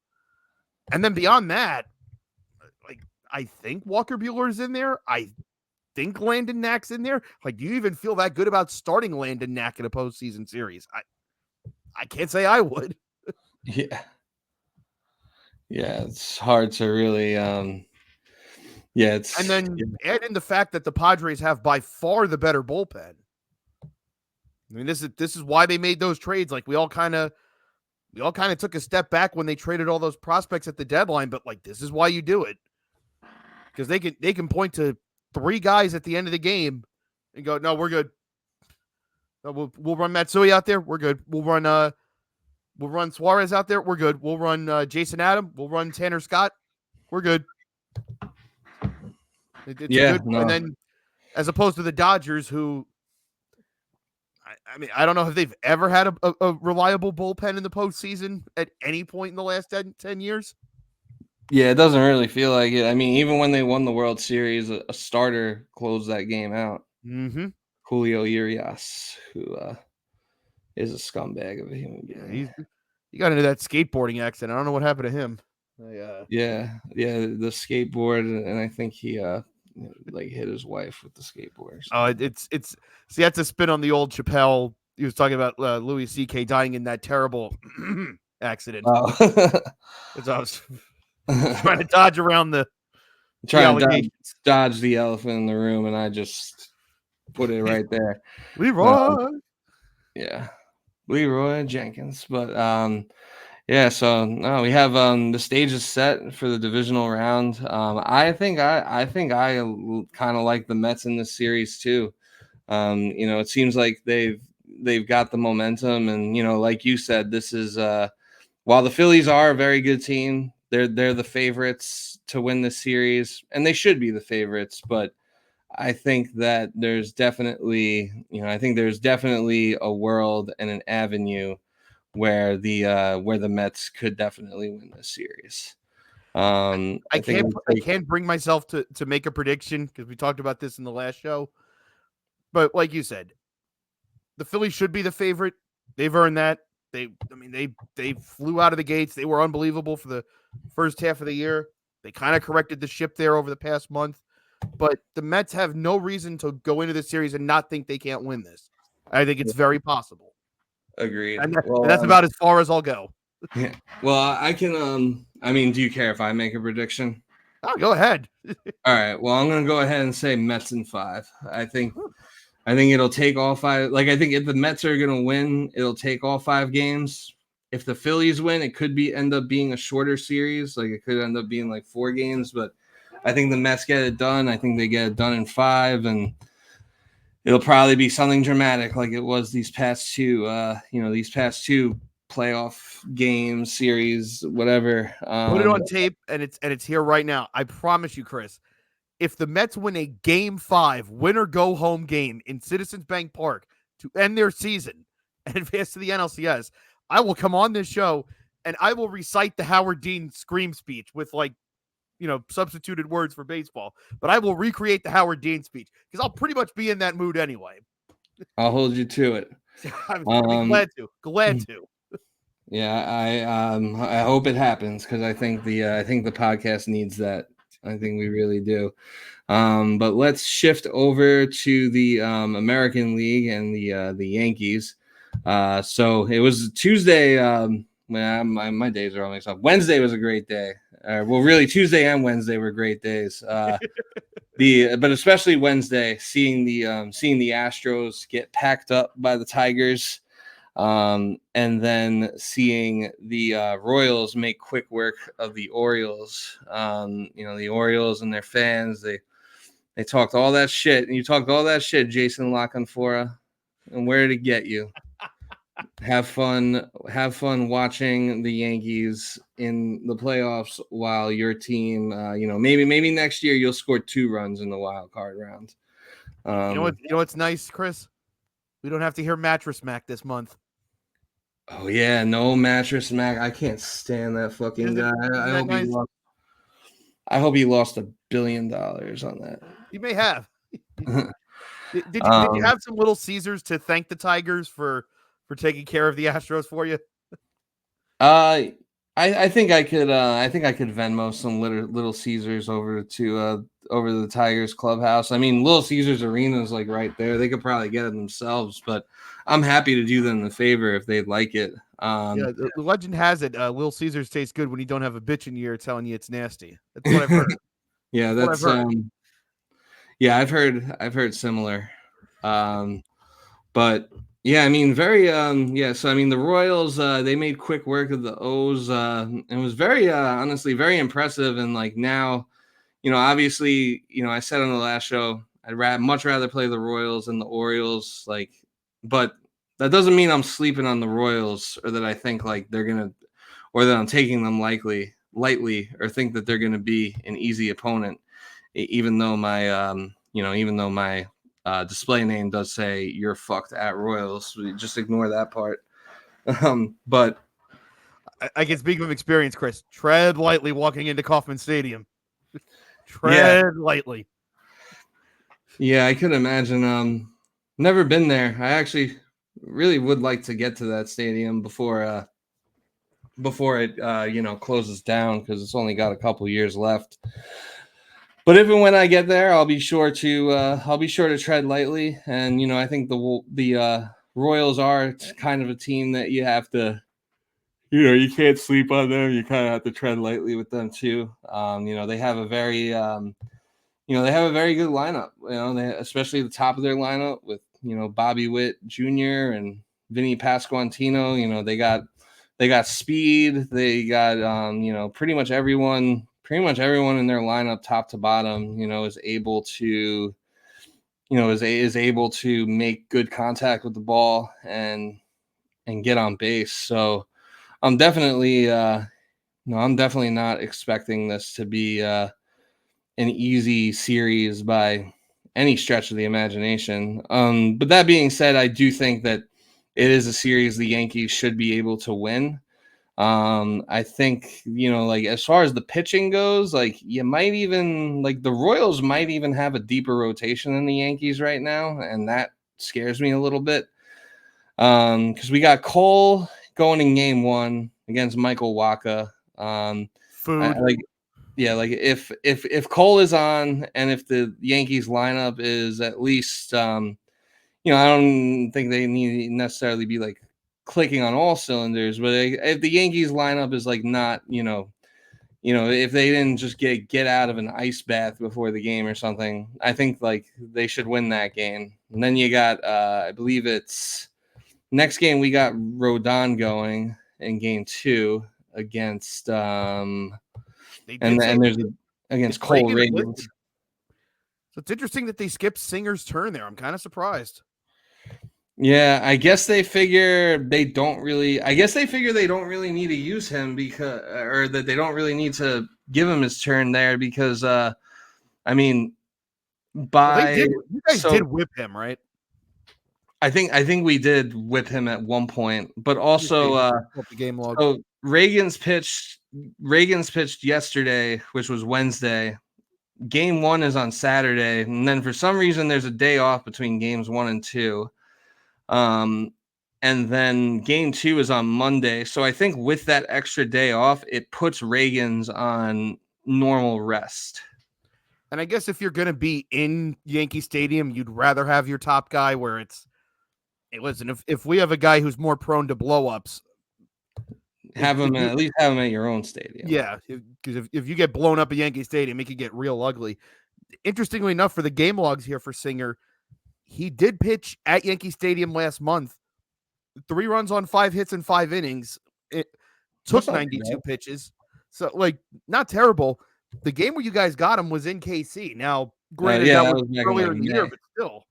And then beyond that, like, I think Walker Buehler's in there. I think Landon Knack's in there. Like, do you even feel that good about starting Landon Knack in a postseason series? I can't say I would. Yeah. Yeah, it's hard to really and then add in the fact that the Padres have by far the better bullpen. I mean, this is why they made those trades. Like, we all kind of we all kind of took a step back when they traded all those prospects at the deadline, but like this is why you do it. Because they can point to 3 guys at the end of the game and go, no, we're good. No, we'll run Matsui out there, we're good. We'll run Suarez out there, we're good. We'll run Jason Adam, we'll run Tanner Scott, we're good. It's a good, and then as opposed to the Dodgers, who I mean, I don't know if they've ever had a reliable bullpen in the postseason at any point in the last 10 years. Yeah, it doesn't really feel like it. I mean, even when they won the World Series, a starter closed that game out. Mm-hmm. Julio Urias, who is a scumbag of a human being. Yeah, he got into that skateboarding accident. I don't know what happened to him. Yeah, the skateboard, and I think he like hit his wife with the skateboard. Oh, it's see, that's a spin on the old Chappelle. He was talking about Louis C.K. dying in that terrible accident. Oh. I was trying to dodge around the dodge the elephant in the room, and I just put it right there. Leroy. Yeah, Leroy Jenkins. But yeah, so no, we have the stage is set for the divisional round. I think I kind of like the Mets in this series too. It seems like they've got the momentum, and like you said, this is while the Phillies are a very good team, they're the favorites to win this series, and they should be the favorites. But I think that there's definitely a world and an avenue where the Mets could definitely win this series. I can't bring myself to make a prediction because we talked about this in the last show. But like you said, the Phillies should be the favorite. They've earned that. They flew out of the gates. They were unbelievable for the first half of the year. They kind of corrected the ship there over the past month. But the Mets have no reason to go into this series and not think they can't win this. I think it's very possible. Agreed. And that's about as far as I'll go. Yeah. Well, I can. I mean, do you care if I make a prediction? Oh, go ahead. All right. Well, I'm going to go ahead and say Mets in 5. I think it'll take all 5. Like, I think if the Mets are going to win, it'll take all 5 games. If the Phillies win, it could end up being a shorter series. Like, it could end up being like 4 games. But I think the Mets get it done. I think they get it done in 5, and it'll probably be something dramatic, like it was these past 2 playoff games, series, whatever. Put it on tape, and it's here right now. I promise you, Chris. If the Mets win a Game 5 win or go home game in Citizens Bank Park to end their season and advance to the NLCS, I will come on this show and I will recite the Howard Dean scream speech with substituted words for baseball. But I will recreate the Howard Dean speech because I'll pretty much be in that mood anyway. I'll hold you to it. I'm glad to. Yeah, I hope it happens because I think the podcast needs that. I think we really do. But let's shift over to the American League and the Yankees. So it was Tuesday. My days are all mixed up. Wednesday was a great day. Well, really, Tuesday and Wednesday were great days. But especially Wednesday, seeing the Astros get packed up by the Tigers. And then seeing the Royals make quick work of the Orioles. The Orioles and their fans, they talked all that shit, and you talked all that shit, Jason La Canfora. And where did it get you? Have fun watching the Yankees in the playoffs while your team, maybe next year you'll score 2 runs in the wild card round. You know what's nice, Chris? We don't have to hear Mattress Mac this month. Oh yeah, no Mattress Mac. I can't stand that fucking guy. I hope he lost $1 billion on that. He may have. Did you have some Little Caesars to thank the Tigers for taking care of the Astros for you? I think I could Venmo some Little Caesars over to the Tigers clubhouse. I mean, Little Caesars Arena is like right there. They could probably get it themselves, but I'm happy to do them the favor if they'd like it. The legend has it, Little Caesars tastes good when you don't have a bitch in your ear telling you it's nasty. That's what I've heard. Yeah, that's yeah, I've heard similar. But Yeah, I mean, so I mean, the Royals, they made quick work of the O's, and it was very, honestly, very impressive. And like now, obviously, I said on the last show, much rather play the Royals than the Orioles. Like, but that doesn't mean I'm sleeping on the Royals or that I think like they're gonna, or that I'm taking them lightly, or think that they're gonna be an easy opponent. Even though my display name does say "you're fucked at Royals," just ignore that part. But I can speak of experience, Chris. Tread lightly walking into Kauffman Stadium. yeah, Tread lightly. yeah, I could imagine. Never been there. I actually really would like to get to that stadium before it closes down, because it's only got a couple years left. But if and when I get there, I'll be sure to tread lightly. And I think the Royals are kind of a team that you have to, you can't sleep on them. You kind of have to tread lightly with them too. They have a very good lineup. Especially the top of their lineup with Bobby Witt Jr. and Vinny Pasquantino. They got speed. They got pretty much everyone in their lineup, top to bottom, is able to is able to make good contact with the ball and get on base. So I'm definitely I'm definitely not expecting this to be an easy series by any stretch of the imagination. But that being said, I do think that it is a series the Yankees should be able to win. I think, like as far as the pitching goes, like you might even like the Royals might even have a deeper rotation than the Yankees right now, and that scares me a little bit. Because we got Cole going in game 1 against Michael Waka. Food. Like yeah, like if Cole is on, and if the Yankees lineup is at least I don't think they need to necessarily be like clicking on all cylinders, but if the Yankees lineup is like not, if they didn't just get out of an ice bath before the game or something, I think like they should win that game. And then you got I believe it's next game we got Rodon going in game 2 against They did say and there's it's against Cole Reagan Reagans. So it's interesting that they skipped Singer's turn there. I'm kind of surprised. Yeah, I guess they figure they don't really. I guess they figure they don't really need to use him or that they don't really need to give him his turn there because, I mean, Well, they by did. You guys so did whip him, right? I think we did whip him at one point, but also, The game log. so Reagan's pitched yesterday, which was Wednesday. Game 1 is on Saturday, and then for some reason there's a day off between games 1 and 2. And then game 2 is on Monday. So I think with that extra day off, it puts Reagan's on normal rest. And I guess if you're going to be in Yankee Stadium, you'd rather have your top guy where listen, if we have a guy who's more prone to blowups, At least have him at your own stadium. Yeah, because if you get blown up at Yankee Stadium, it could get real ugly. Interestingly enough, for the game logs here for Singer, he did pitch at Yankee Stadium last month. 3 runs on 5 hits in 5 innings. It took 92 pitches. So, like, not terrible. The game where you guys got him was in KC. Now, granted, that was earlier in the year, but still.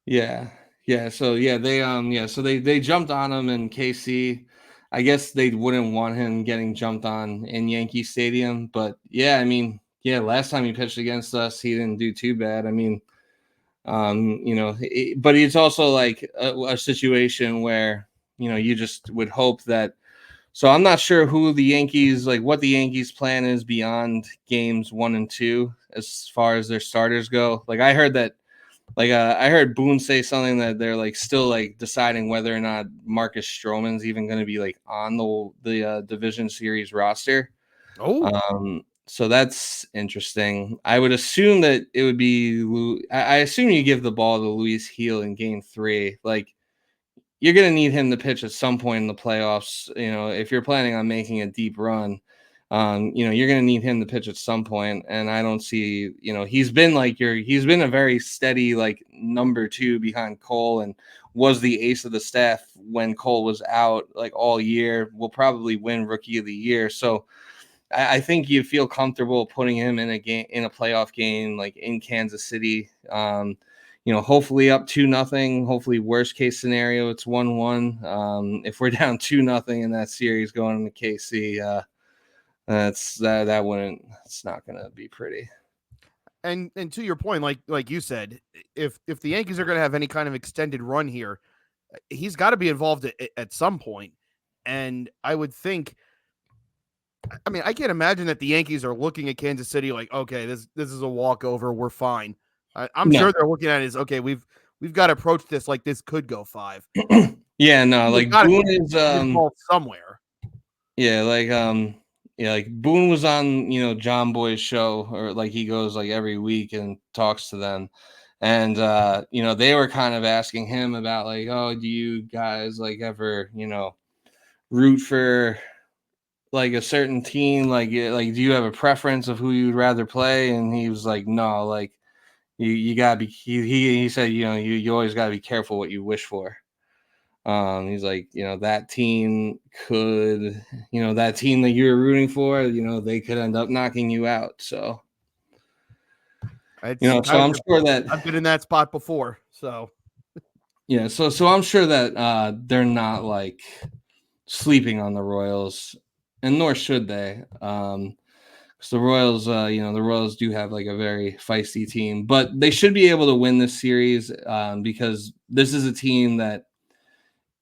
Yeah. Yeah. So yeah, they jumped on him in KC. I guess they wouldn't want him getting jumped on in Yankee Stadium. But yeah, I mean, yeah, last time he pitched against us, he didn't do too bad. I mean, but it's also like a situation where, you just would hope that. So I'm not sure what the Yankees plan is beyond games 1 and 2 as far as their starters go. Like I heard Boone say something that they're like still like deciding whether or not Marcus Stroman's even going to be like on the division series roster. So that's interesting. I would assume that it would be. I assume you give the ball to Luis Gil in game 3. Like you're going to need him to pitch at some point in the playoffs. If you're planning on making a deep run, You're going to need him to pitch at some point, and I don't see, he's been a very steady like number 2 behind Cole, and was the ace of the staff when Cole was out like all year. Will probably win Rookie of the Year, so I think you feel comfortable putting him in a playoff game like in Kansas City. Hopefully up 2-0. Hopefully, worst case scenario, it's 1-1. If we're down 2-0 in that series going into KC, it's not gonna be pretty. And to your point, like you said, if the Yankees are going to have any kind of extended run here, he's got to be involved at some point. And I would think, I mean, I can't imagine that the Yankees are looking at Kansas City like, okay, this is a walkover, we're fine. I'm sure they're looking at it as, okay, we've got to approach this like this could go 5. Yeah, no, like Boone is somewhere. Yeah, like Boone was on, John Boy's show, or like he goes like every week and talks to them. And they were kind of asking him about like, oh, do you guys like ever, root for like a certain team? Like do you have a preference of who you'd rather play? And he was like, no, like you gotta be, he said, you always gotta be careful what you wish for. He's like, that team could, that team that you're rooting for, they could end up knocking you out. So, so I'm sure that I've been in that spot before. So, yeah, so I'm sure that they're not like sleeping on the Royals, and nor should they. Because the Royals, the Royals do have like a very feisty team, but they should be able to win this series because this is a team that,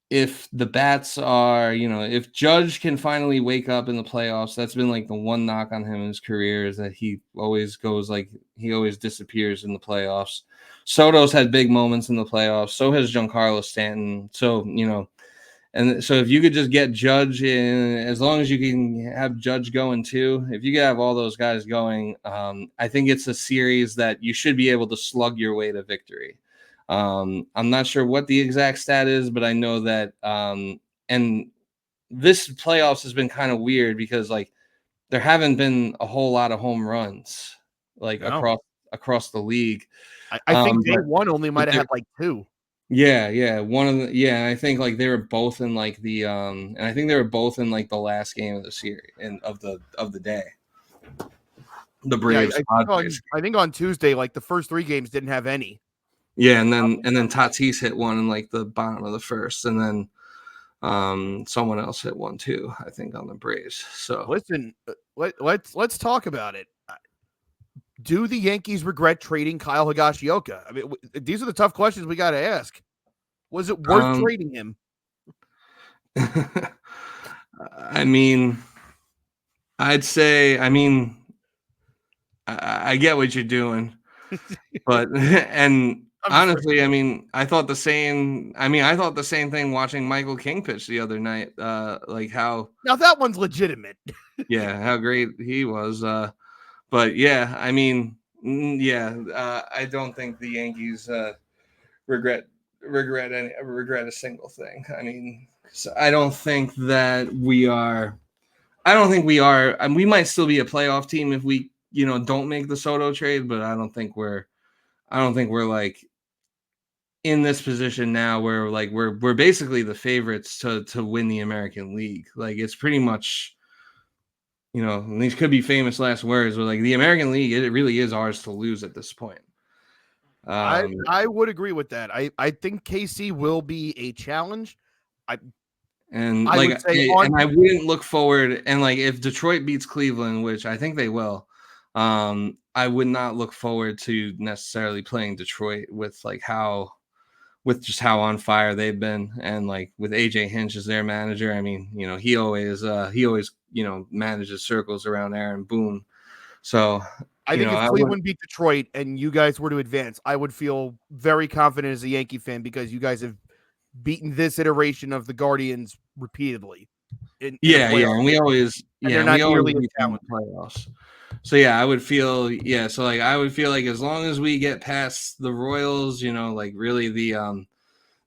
if the bats are, if Judge can finally wake up in the playoffs, that's been like the one knock on him in his career, is that he always disappears in the playoffs. Soto's had big moments in the playoffs. So has Giancarlo Stanton. So, and so if you could just get Judge in, as long as you can have Judge going too, if you could have all those guys going, I think it's a series that you should be able to slug your way to victory. I'm not sure what the exact stat is, but I know that, and this playoffs has been kind of weird because like there haven't been a whole lot of home runs like across the league. I think day one only might have had like 2. Yeah, one of the, I think like they were both in like the and I think they were both in like the last game of the series and of the day. The Braves. Yeah, I think on Tuesday, like the first 3 games didn't have any. Yeah, and then Tatis hit one in like the bottom of the first, and then someone else hit one too, I think, on the Braves. So listen, let's talk about it. Do the Yankees regret trading Kyle Higashioka? I mean, these are the tough questions we got to ask. Was it worth trading him? I mean, I'd say, I get what you're doing, but and honestly, I thought the same. I thought the same thing watching Michael King pitch the other night. Like how now that one's legitimate. Yeah, how great he was. But yeah, I don't think the Yankees regret a single thing. I don't think that we are. I don't think we are. We might still be a playoff team if we, don't make the Soto trade, but I don't think we're like in this position now where like we're basically the favorites to win the American League. Like it's pretty much, and these could be famous last words, but like the American League, it really is ours to lose at this point. I would agree with that. I think KC will be a challenge. I wouldn't look forward, and like if Detroit beats Cleveland, which I think they will, I would not look forward to necessarily playing Detroit with just how on fire they've been, and like with AJ Hinch as their manager. He always manages circles around Aaron Boone. So I think if Cleveland beat Detroit and you guys were to advance, I would feel very confident as a Yankee fan because you guys have beaten this iteration of the Guardians repeatedly. And we always they're not nearly in the playoffs. So I would feel like as long as we get past the Royals, like really the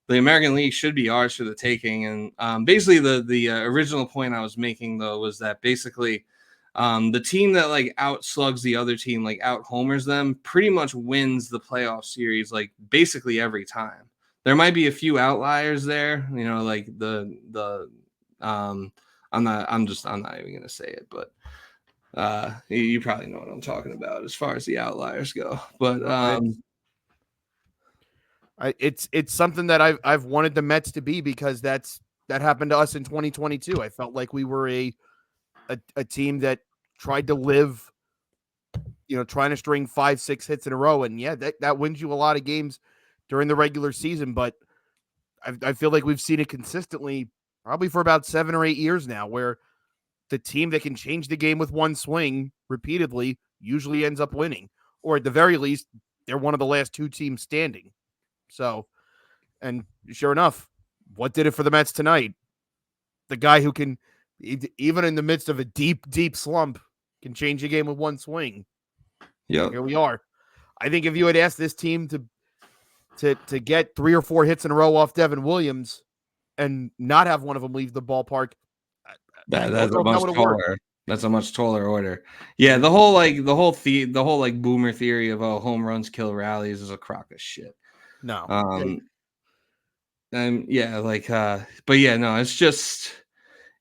American League should be ours for the taking. And basically the original point I was making though was that basically The team that like outslugs the other team, like out homers them, pretty much wins the playoff series like basically every time. There might be a few outliers there, like I'm not even gonna say it, but you probably know what I'm talking about as far as the outliers go. But it's something that I've wanted the Mets to be, because that happened to us in 2022. I felt like we were a team that tried to live, trying to string 5-6 hits in a row, and yeah, that wins you a lot of games during the regular season. But I feel like we've seen it consistently, probably for about 7 or 8 years now, where the team that can change the game with one swing repeatedly usually ends up winning, or at the very least, they're one of the last 2 teams standing. So, and sure enough, what did it for the Mets tonight? The guy who can, even in the midst of a deep, deep slump, can change the game with one swing. Yeah, here we are. I think if you had asked this team to get 3 or 4 hits in a row off Devin Williams and not have one of them leave the ballpark, I don't know if that would have worked. That's a much taller order. Yeah, the whole boomer theory of home runs kill rallies is a crock of shit. No. Yeah, but yeah, no, it's just,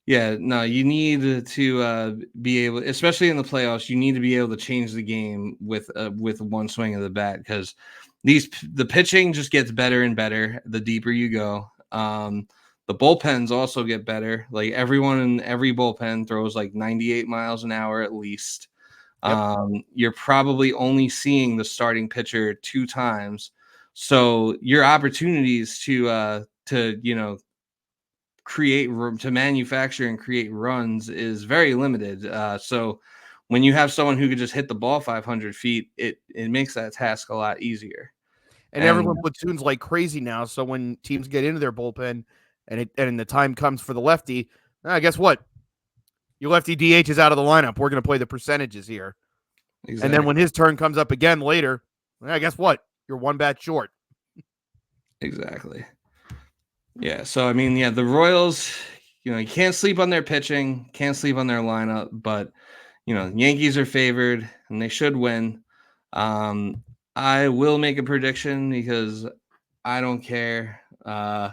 yeah, no, you need to be able, especially in the playoffs, you need to be able to change the game with one swing of the bat, because the pitching just gets better and better the deeper you go. The bullpens also get better. Like everyone in every bullpen throws like 98 miles an hour at least. Yep. You're probably only seeing the starting pitcher 2 times. So your opportunities to create room, to manufacture and create runs, is very limited. So when you have someone who could just hit the ball 500 feet, it makes that task a lot easier. And everyone platoons like crazy now. So when teams get into their bullpen and the time comes for the lefty, guess what? Your lefty DH is out of the lineup. We're going to play the percentages here. Exactly. And then when his turn comes up again later, guess what? You're 1 bat short. Exactly. Yeah. So, I mean, yeah, the Royals, you can't sleep on their pitching, can't sleep on their lineup, but, Yankees are favored and they should win. I will make a prediction because I don't care. I'm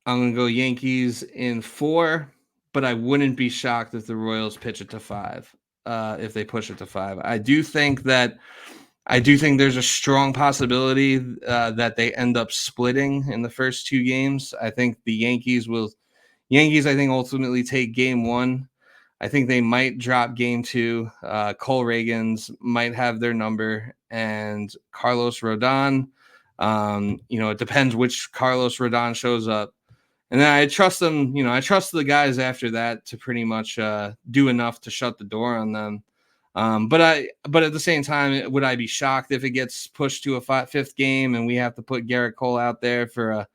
going to go Yankees in 4, but I wouldn't be shocked if the Royals pitch it to 5, if they push it to 5. I do think there's a strong possibility that they end up splitting in the first 2 games. I think the Yankees, I think, ultimately take game 1. I think they might drop game 2. Cole Reagans might have their number, and Carlos Rodon. It depends which Carlos Rodon shows up. And then I trust them, I trust the guys after that to pretty much do enough to shut the door on them. But at the same time, would I be shocked if it gets pushed to a 5th game and we have to put Garrett Cole out there for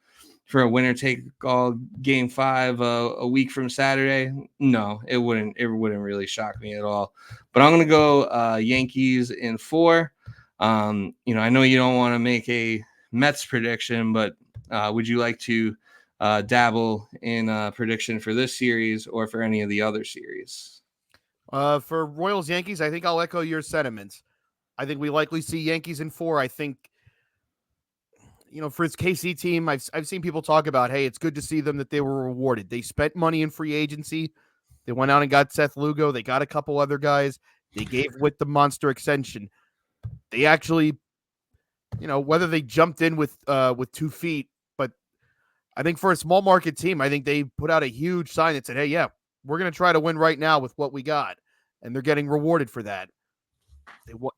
a winner take all game 5 a week from Saturday? No, it wouldn't really shock me at all. But I'm going to go Yankees in 4. I know you don't want to make a Mets prediction, but would you like to dabble in a prediction for this series or for any of the other series? For Royals Yankees, I think I'll echo your sentiments. I think we likely see Yankees in 4. I think, for his KC team, I've seen people talk about, hey, it's good to see them that they were rewarded. They spent money in free agency. They went out and got Seth Lugo. They got a couple other guys. They gave Witt the monster extension. They actually, whether they jumped in with 2 feet, but I think for a small market team, I think they put out a huge sign that said, hey, yeah, we're going to try to win right now with what we got. And they're getting rewarded for that.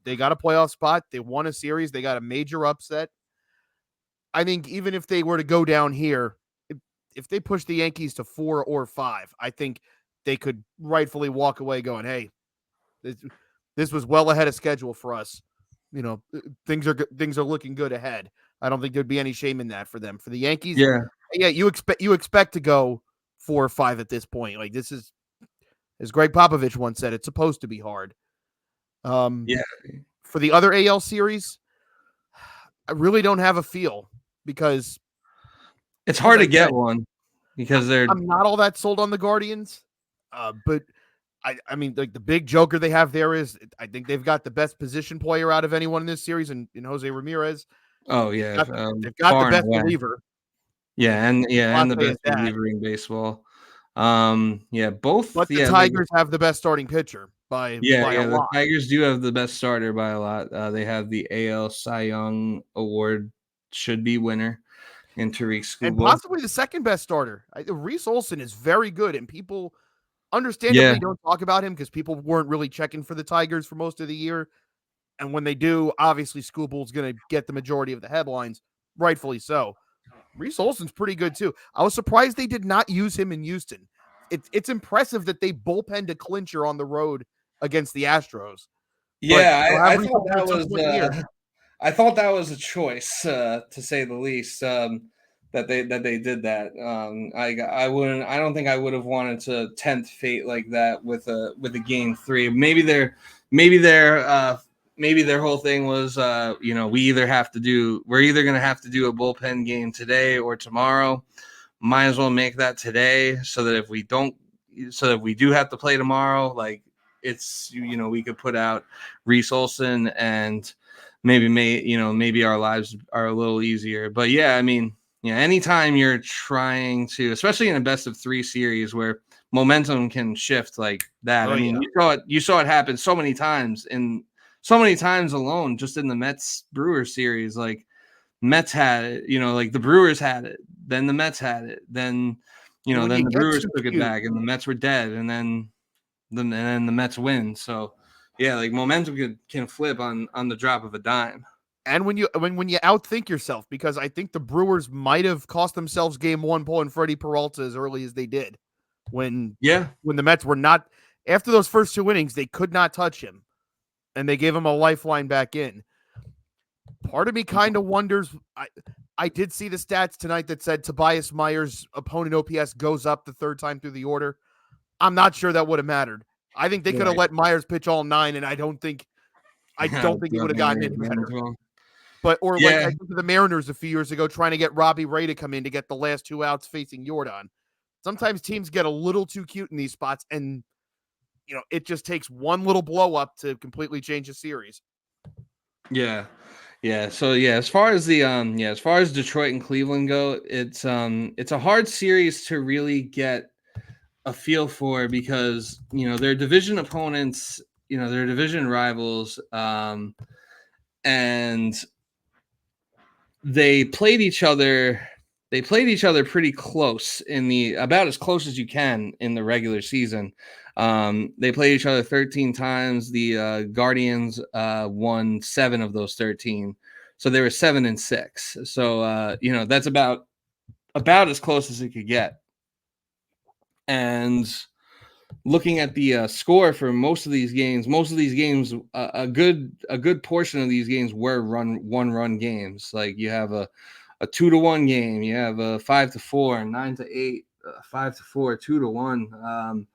They got a playoff spot. They won a series. They got a major upset. I think even if they were to go down here, if they push the Yankees to 4 or 5, I think they could rightfully walk away going, hey, this was well ahead of schedule for us. Things are looking good ahead. I don't think there'd be any shame in that for them. For the Yankees, yeah, you expect to go 4 or 5 at this point. Like, this is, as Greg Popovich once said, it's supposed to be hard. For the other AL series, I really don't have a feel, because it's hard to get one, because I'm not all that sold on the Guardians. But I mean, like the big joker they have there is I think they've got the best position player out of anyone in this series, in Jose Ramirez. Oh yeah, They've got the far and best away. reliever. And the Clase best is that. reliever in baseball. Both. But the Yeah, Tigers have the best starting pitcher by a the lot. Tigers do have the best starter by a lot. They have the AL Cy Young Award should be winner in Tariq And Skubal. possibly the second best starter. Reese Olson is very good, and people understandably Yeah, don't talk about him because people weren't really checking for the Tigers for most of the year. And when they do, obviously Skubal's going to get the majority of the headlines, rightfully so. Reese Olson's pretty good too. I was surprised they did not use him in Houston. It's impressive that they bullpenned a clincher on the road against the Astros. But yeah. they'll I have Reese thought Olson that at some was point in the year. I thought that was a choice, to say the least. That they did that. I wouldn't. I don't think I would have wanted to tempt fate like that with a game 3. Maybe their whole thing was, we're either going to have to do a bullpen game today or tomorrow. Might as well make that today so that if we do have to play tomorrow, like it's we could put out Reese Olson and maybe our lives are a little easier. But yeah, I mean, anytime you're trying to, especially in a best of 3 series where momentum can shift like that. Oh, I mean, yeah. you saw it happen so many times alone, just in the Mets Brewers series. Like Mets had it, like the Brewers had it, then the Mets had it, then And when you then the get Brewers too took it cute, back, and the Mets were dead, and then the Mets win. So yeah, like momentum can flip on the drop of a dime. and when you outthink yourself, because I think the Brewers might have cost themselves game 1 pulling Freddie Peralta as early as they did when Yeah, the Mets were not, after those first 2 innings, they could not touch him, and they gave him a lifeline back in. Part of me kind of wonders. I did see the stats tonight that said Tobias Myers' opponent OPS goes up the 3rd time through the order. I'm not sure that would have mattered. I think they could have right. let Myers pitch all 9, and I don't think he would have gotten any better. But or like Yeah, I think of the Mariners a few years ago trying to get Robbie Ray to come in to get the last 2 outs facing Jordan. Sometimes teams get a little too cute in these spots, and it just takes one little blow up to completely change a series. yeah. Yeah, so as far as Detroit and Cleveland go, it's a hard series to really get a feel for because they're division opponents, they're division rivals, and they played each other pretty close about as close as you can in the regular season. They played each other 13 times. The Guardians won 7 of those 13, so they were 7-6. So that's about as close as it could get. And looking at the score for most of these games, a good portion of these games were 1-run games. Like you have a 2-1 game, you have a 5-4, 9-8, 5-4, 2-1.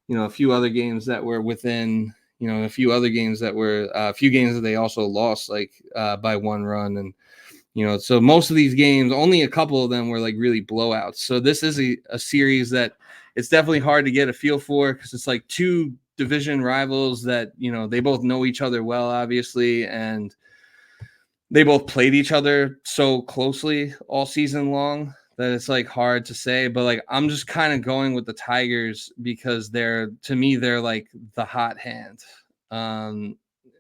A few other games that were within. A few other games that were a few games that they also lost like by 1 run. And so most of these games, only a couple of them were like really blowouts. So this is a series that it's definitely hard to get a feel for because it's like 2 division rivals that, they both know each other well, obviously, and they both played each other so closely all season long that it's like hard to say. But like I'm just kind of going with the Tigers because they're like the hot hand.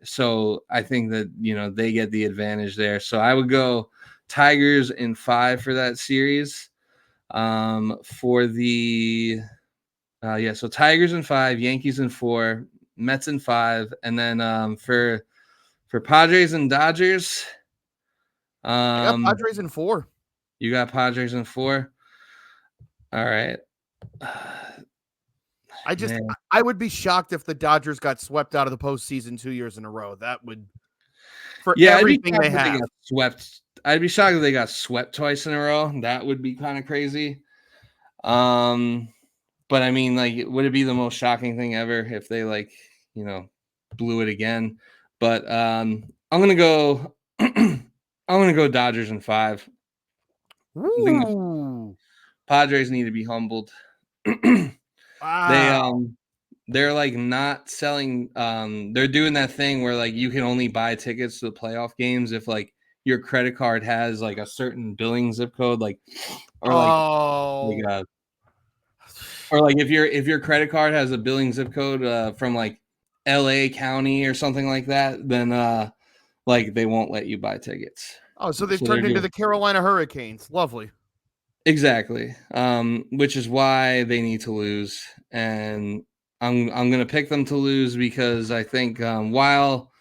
So I think that they get the advantage there. So I would go Tigers in 5 for that series. For the so Tigers in 5, Yankees in 4, Mets in 5, and then for Padres and Dodgers, I got Padres in 4. you got Padres in 4. All right. I would be shocked if the Dodgers got swept out of the postseason 2 years in a row. That would, for Yeah, everything they have. got swept. I'd be shocked if they got swept twice in a row. That would be kind of crazy. But I mean, like, would it be the most shocking thing ever if they blew it again? But I'm gonna go. I'm gonna go Dodgers in 5. I think the Padres need to be humbled. They Wow. they're like not selling. They're doing that thing where like you can only buy tickets to the playoff games if like your credit card has like a certain billing zip code, like or Oh, or like if your credit card has a billing zip code from like LA County or something like that, then like they won't let you buy tickets. oh, so they've So they're turned into doing the Carolina Hurricanes. Lovely. exactly, which is why they need to lose, and I'm gonna pick them to lose because I think while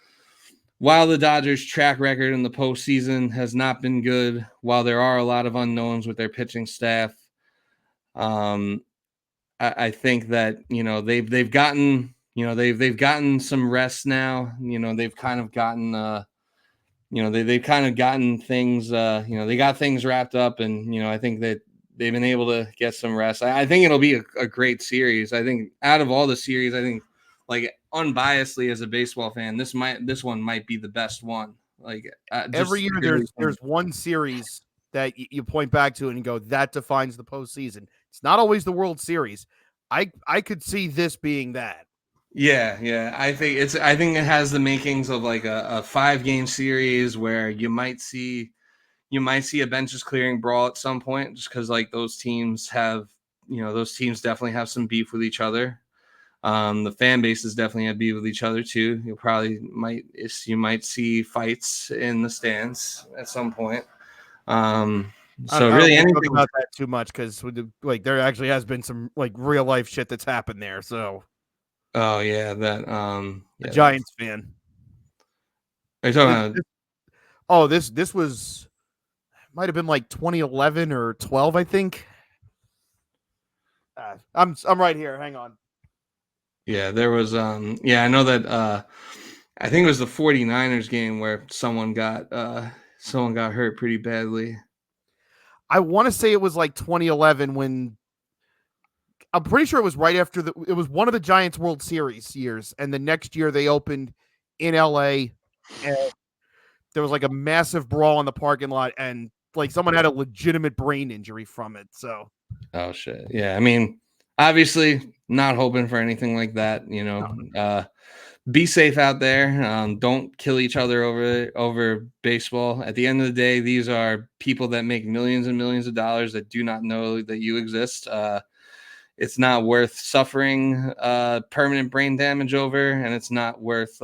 the Dodgers' track record in the postseason has not been good, while there are a lot of unknowns with their pitching staff, um, I think that they've gotten they've gotten some rest now. They've kind of gotten they've kind of gotten things they got things wrapped up, and I think that they've been able to get some rest. I think it'll be a great series. I think out of all the series, I think like unbiasedly as a baseball fan, this one might be the best one. Like Every just year there's one series that you point back to and you go, that defines the postseason. It's not always the World Series. I could see this being that. Yeah. I think it has the makings of like a 5-game series where you might see a benches clearing brawl at some point, just because like those teams definitely have some beef with each other. The fan bases definitely have beef with each other too. You might see fights in the stands at some point. So I don't really want to talk anything. about that too much because there actually has been some like real life shit that's happened there. So Oh yeah, that a yeah. Giants fan. Are you talking This, about? this, oh, this was might have been like 2011 or 12, I think. I'm right here. Hang on. Yeah, there was I know that I think it was the 49ers game where someone got hurt pretty badly. I want to say it was like 2011 when I'm pretty sure it was right after it was one of the Giants World Series years, and the next year they opened in LA, and there was like a massive brawl in the parking lot, and like someone had a legitimate brain injury from it. So, Oh shit. Yeah, I mean, obviously not hoping for anything like that, be safe out there. Don't kill each other over baseball. At the end of the day, these are people that make millions and millions of dollars that do not know that you exist. It's not worth suffering permanent brain damage over, and it's not worth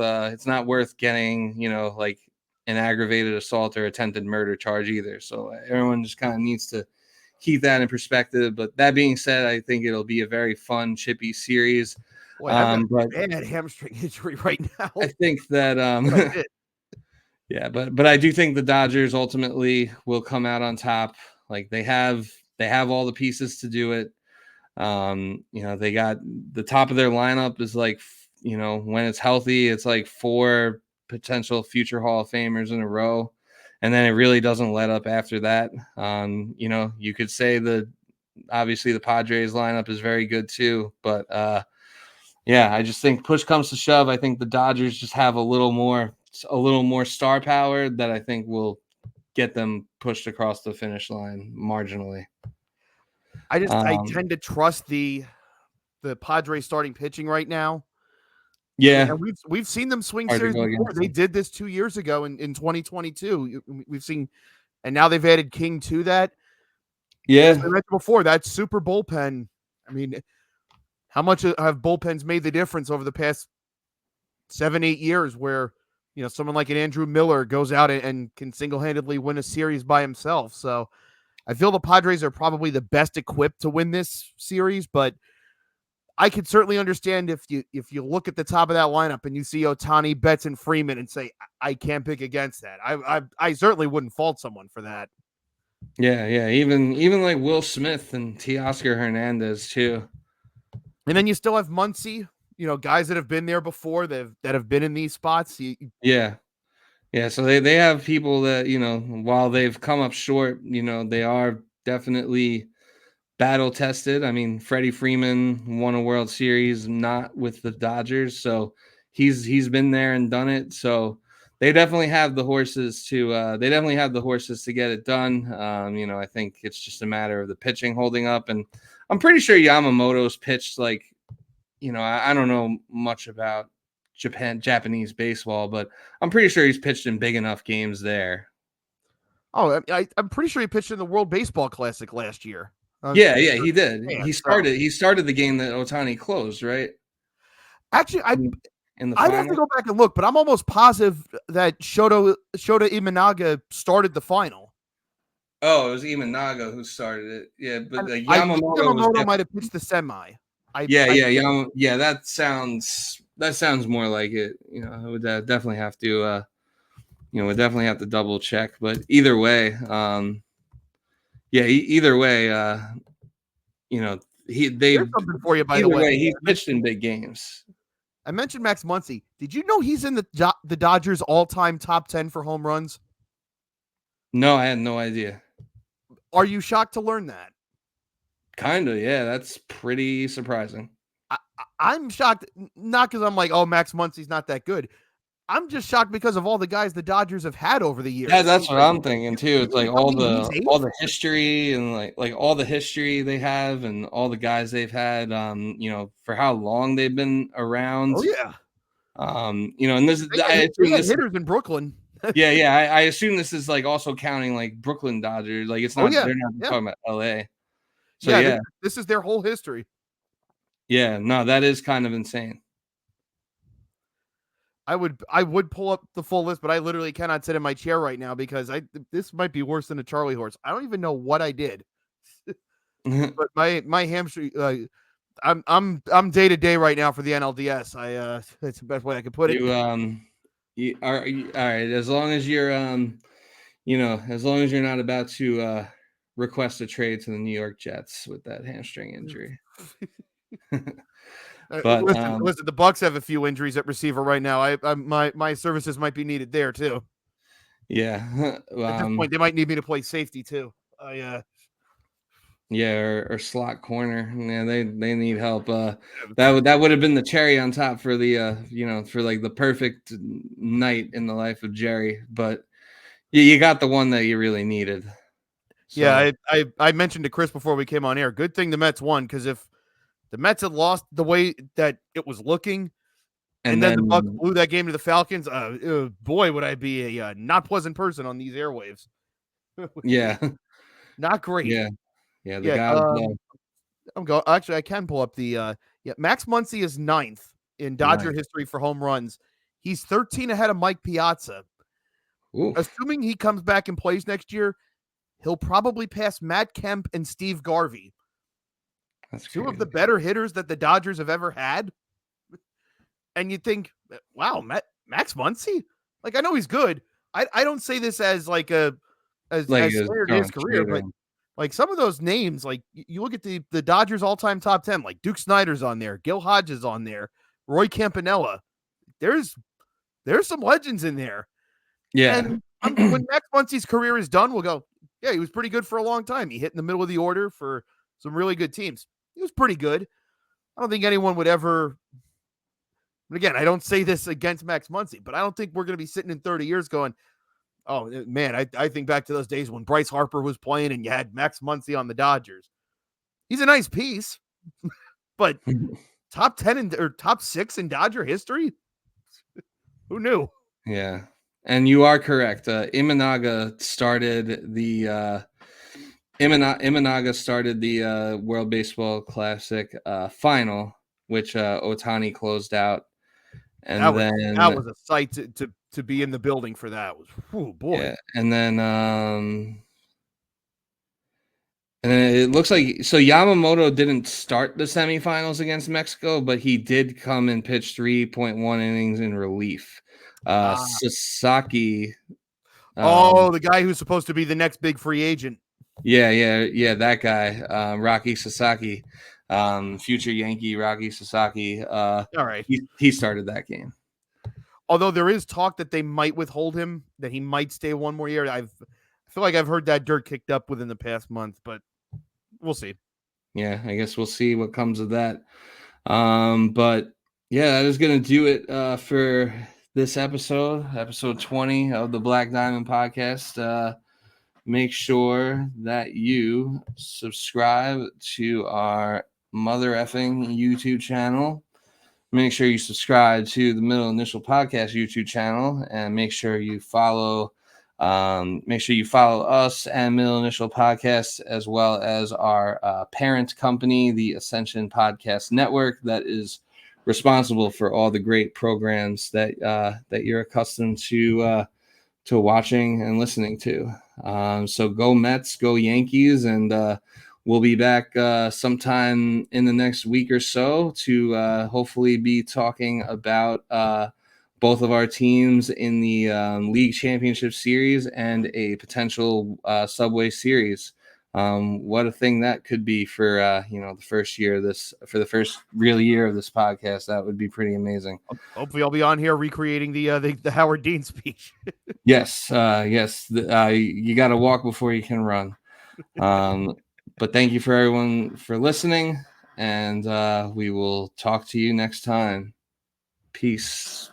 getting like an aggravated assault or attempted murder charge either. So everyone just kind of needs to keep that in perspective. But that being said, I think it'll be a very fun, chippy series. boy, I've got But a bad hamstring injury right now. I think that What I did. yeah, but I do think the Dodgers ultimately will come out on top. Like they have all the pieces to do it. They got the top of their lineup is like, when it's healthy, it's like 4 potential future Hall of Famers in a row. And then it really doesn't let up after that. You could say obviously the Padres lineup is very good too, but I just think push comes to shove. I think the Dodgers just have a little more star power that I think will get them pushed across the finish line marginally. I tend to trust the Padres starting pitching right now. Yeah, And we've seen them swing hard to series go before. against They them. did this 2 years ago in 2022. We've seen, and now they've added King to that. As Yeah, I mentioned before, that super bullpen. I mean, how much have bullpens made the difference over the past 7-8 years? Where someone like an Andrew Miller goes out and can single handedly win a series by himself. So I feel the Padres are probably the best equipped to win this series, but I could certainly understand if you look at the top of that lineup and you see Ohtani, Betts, and Freeman and say, I can't pick against that. I certainly wouldn't fault someone for that. yeah. Even like Will Smith and Teoscar Hernandez too. And then you still have Muncy, guys that have been there before that have been in these spots. Yeah. So they have people that while they've come up short, they are definitely battle tested. I mean, Freddie Freeman won a World Series not with the Dodgers, so he's been there and done it. So they definitely have the horses to get it done. I think it's just a matter of the pitching holding up, and I'm pretty sure Yamamoto's pitched like I don't know much about Japanese baseball, but I'm pretty sure he's pitched in big enough games there. Oh, I'm pretty sure he pitched in the World Baseball Classic last year. Yeah, he did. Man, He started the game that Ohtani closed, right? Actually, In the I'd have to final. go back and look, but I'm almost positive that Shota Imanaga started the final. Oh, it was Imanaga who started it. Yeah, but I think Yamamoto was Yamamoto might have pitched the semi. Yeah, that sounds more like it. I would definitely have to we definitely have to double check. But either way, either way, Here's something for you, by the either way. way, he's pitched in big games. I mentioned Max Muncy. Did you know he's in the Dodgers all-time top 10 for home runs? No, I had no idea. Are you shocked to learn that? Kind of, yeah. That's pretty surprising. I'm shocked, not because I'm like, oh, Max Muncy's not that good. I'm just shocked because of all the guys the Dodgers have had over the years. Yeah, that's what I'm thinking too. It's like all he's the history and like all the history they have and all the guys they've had. For how long they've been around. Oh yeah. And this is they had hitters in Brooklyn. yeah. I assume this is like also counting like Brooklyn Dodgers. Like it's not. They're not talking about LA. So yeah, this is their whole history. Yeah, no, that is kind of insane. I would pull up the full list, but I literally cannot sit in my chair right now because this might be worse than a Charlie horse. I don't even know what I did, but my hamstring. I'm day to day right now for the NLDS. That's the best way I could put it. You are all right as long as you're as long as you're not about to request a trade to the New York Jets with that hamstring injury. But listen, the Bucks have a few injuries at receiver right now. My services might be needed there too. Yeah, at this point, they might need me to play safety too. Yeah, or slot corner. Yeah, they need help. That would have been the cherry on top for the for like the perfect night in the life of Jerry. But you got the one that you really needed. So. Yeah, I mentioned to Chris before we came on air. Good thing the Mets won, because if the Mets had lost the way that it was looking, and then the Bucks blew that game to the Falcons, boy, would I be a not pleasant person on these airwaves. Yeah, not great. Yeah, the guy. I'm going. Actually, I can pull up the. Max Muncy is 9th in Dodger history for home runs. He's 13 ahead of Mike Piazza. Oof. Assuming he comes back and plays next year, he'll probably pass Matt Kemp and Steve Garvey. That's two of the better hitters that the Dodgers have ever had. And you think, wow, Max Muncy? Like, I know he's good. I don't say this as like as standard in his career, but like some of those names, like you look at the Dodgers all-time top 10, like Duke Snider's on there, Gil Hodges on there, Roy Campanella. There's some legends in there. Yeah. And when Max Muncy's career is done, we'll go, yeah, he was pretty good for a long time. He hit in the middle of the order for some really good teams. He was pretty good. I don't think anyone would ever. And again, I don't say this against Max Muncy, but I don't think we're going to be sitting in 30 years going, oh, man, I think back to those days when Bryce Harper was playing and you had Max Muncy on the Dodgers. He's a nice piece, but top 10 or top 6 in Dodger history? Who knew? Yeah. And you are correct. Imanaga started the World Baseball Classic final, which Ohtani closed out. And that was a sight to be in the building for that. Oh boy. Yeah. And then it looks like Yamamoto didn't start the semifinals against Mexico, but he did come and pitch 3.1 innings in relief. Sasaki. The guy who's supposed to be the next big free agent. Yeah, that guy, Rocky Sasaki, future Yankee Rocky Sasaki. All right, he started that game. Although there is talk that they might withhold him, that he might stay one more year. I feel like I've heard that dirt kicked up within the past month, but we'll see. Yeah, I guess we'll see what comes of that. But yeah, that is going to do it for this episode 20 of the Black Diamond Podcast. Make sure that you subscribe to our mother effing YouTube channel. Make sure you subscribe to the Middle Initial Podcast YouTube channel, and make sure you follow us and Middle Initial Podcast, as well as our parent company, the Ascension Podcast Network, that is responsible for all the great programs that you're accustomed to watching and listening to. So go Mets, go Yankees, and we'll be back sometime in the next week or so to hopefully be talking about both of our teams in the League Championship Series and a potential Subway Series. What a thing that could be for the first year of this, for the first real year of this podcast. That would be pretty amazing. Hopefully, I'll be on here recreating the Howard Dean speech. Yes, you got to walk before you can run. But thank you for everyone for listening, and we will talk to you next time. Peace.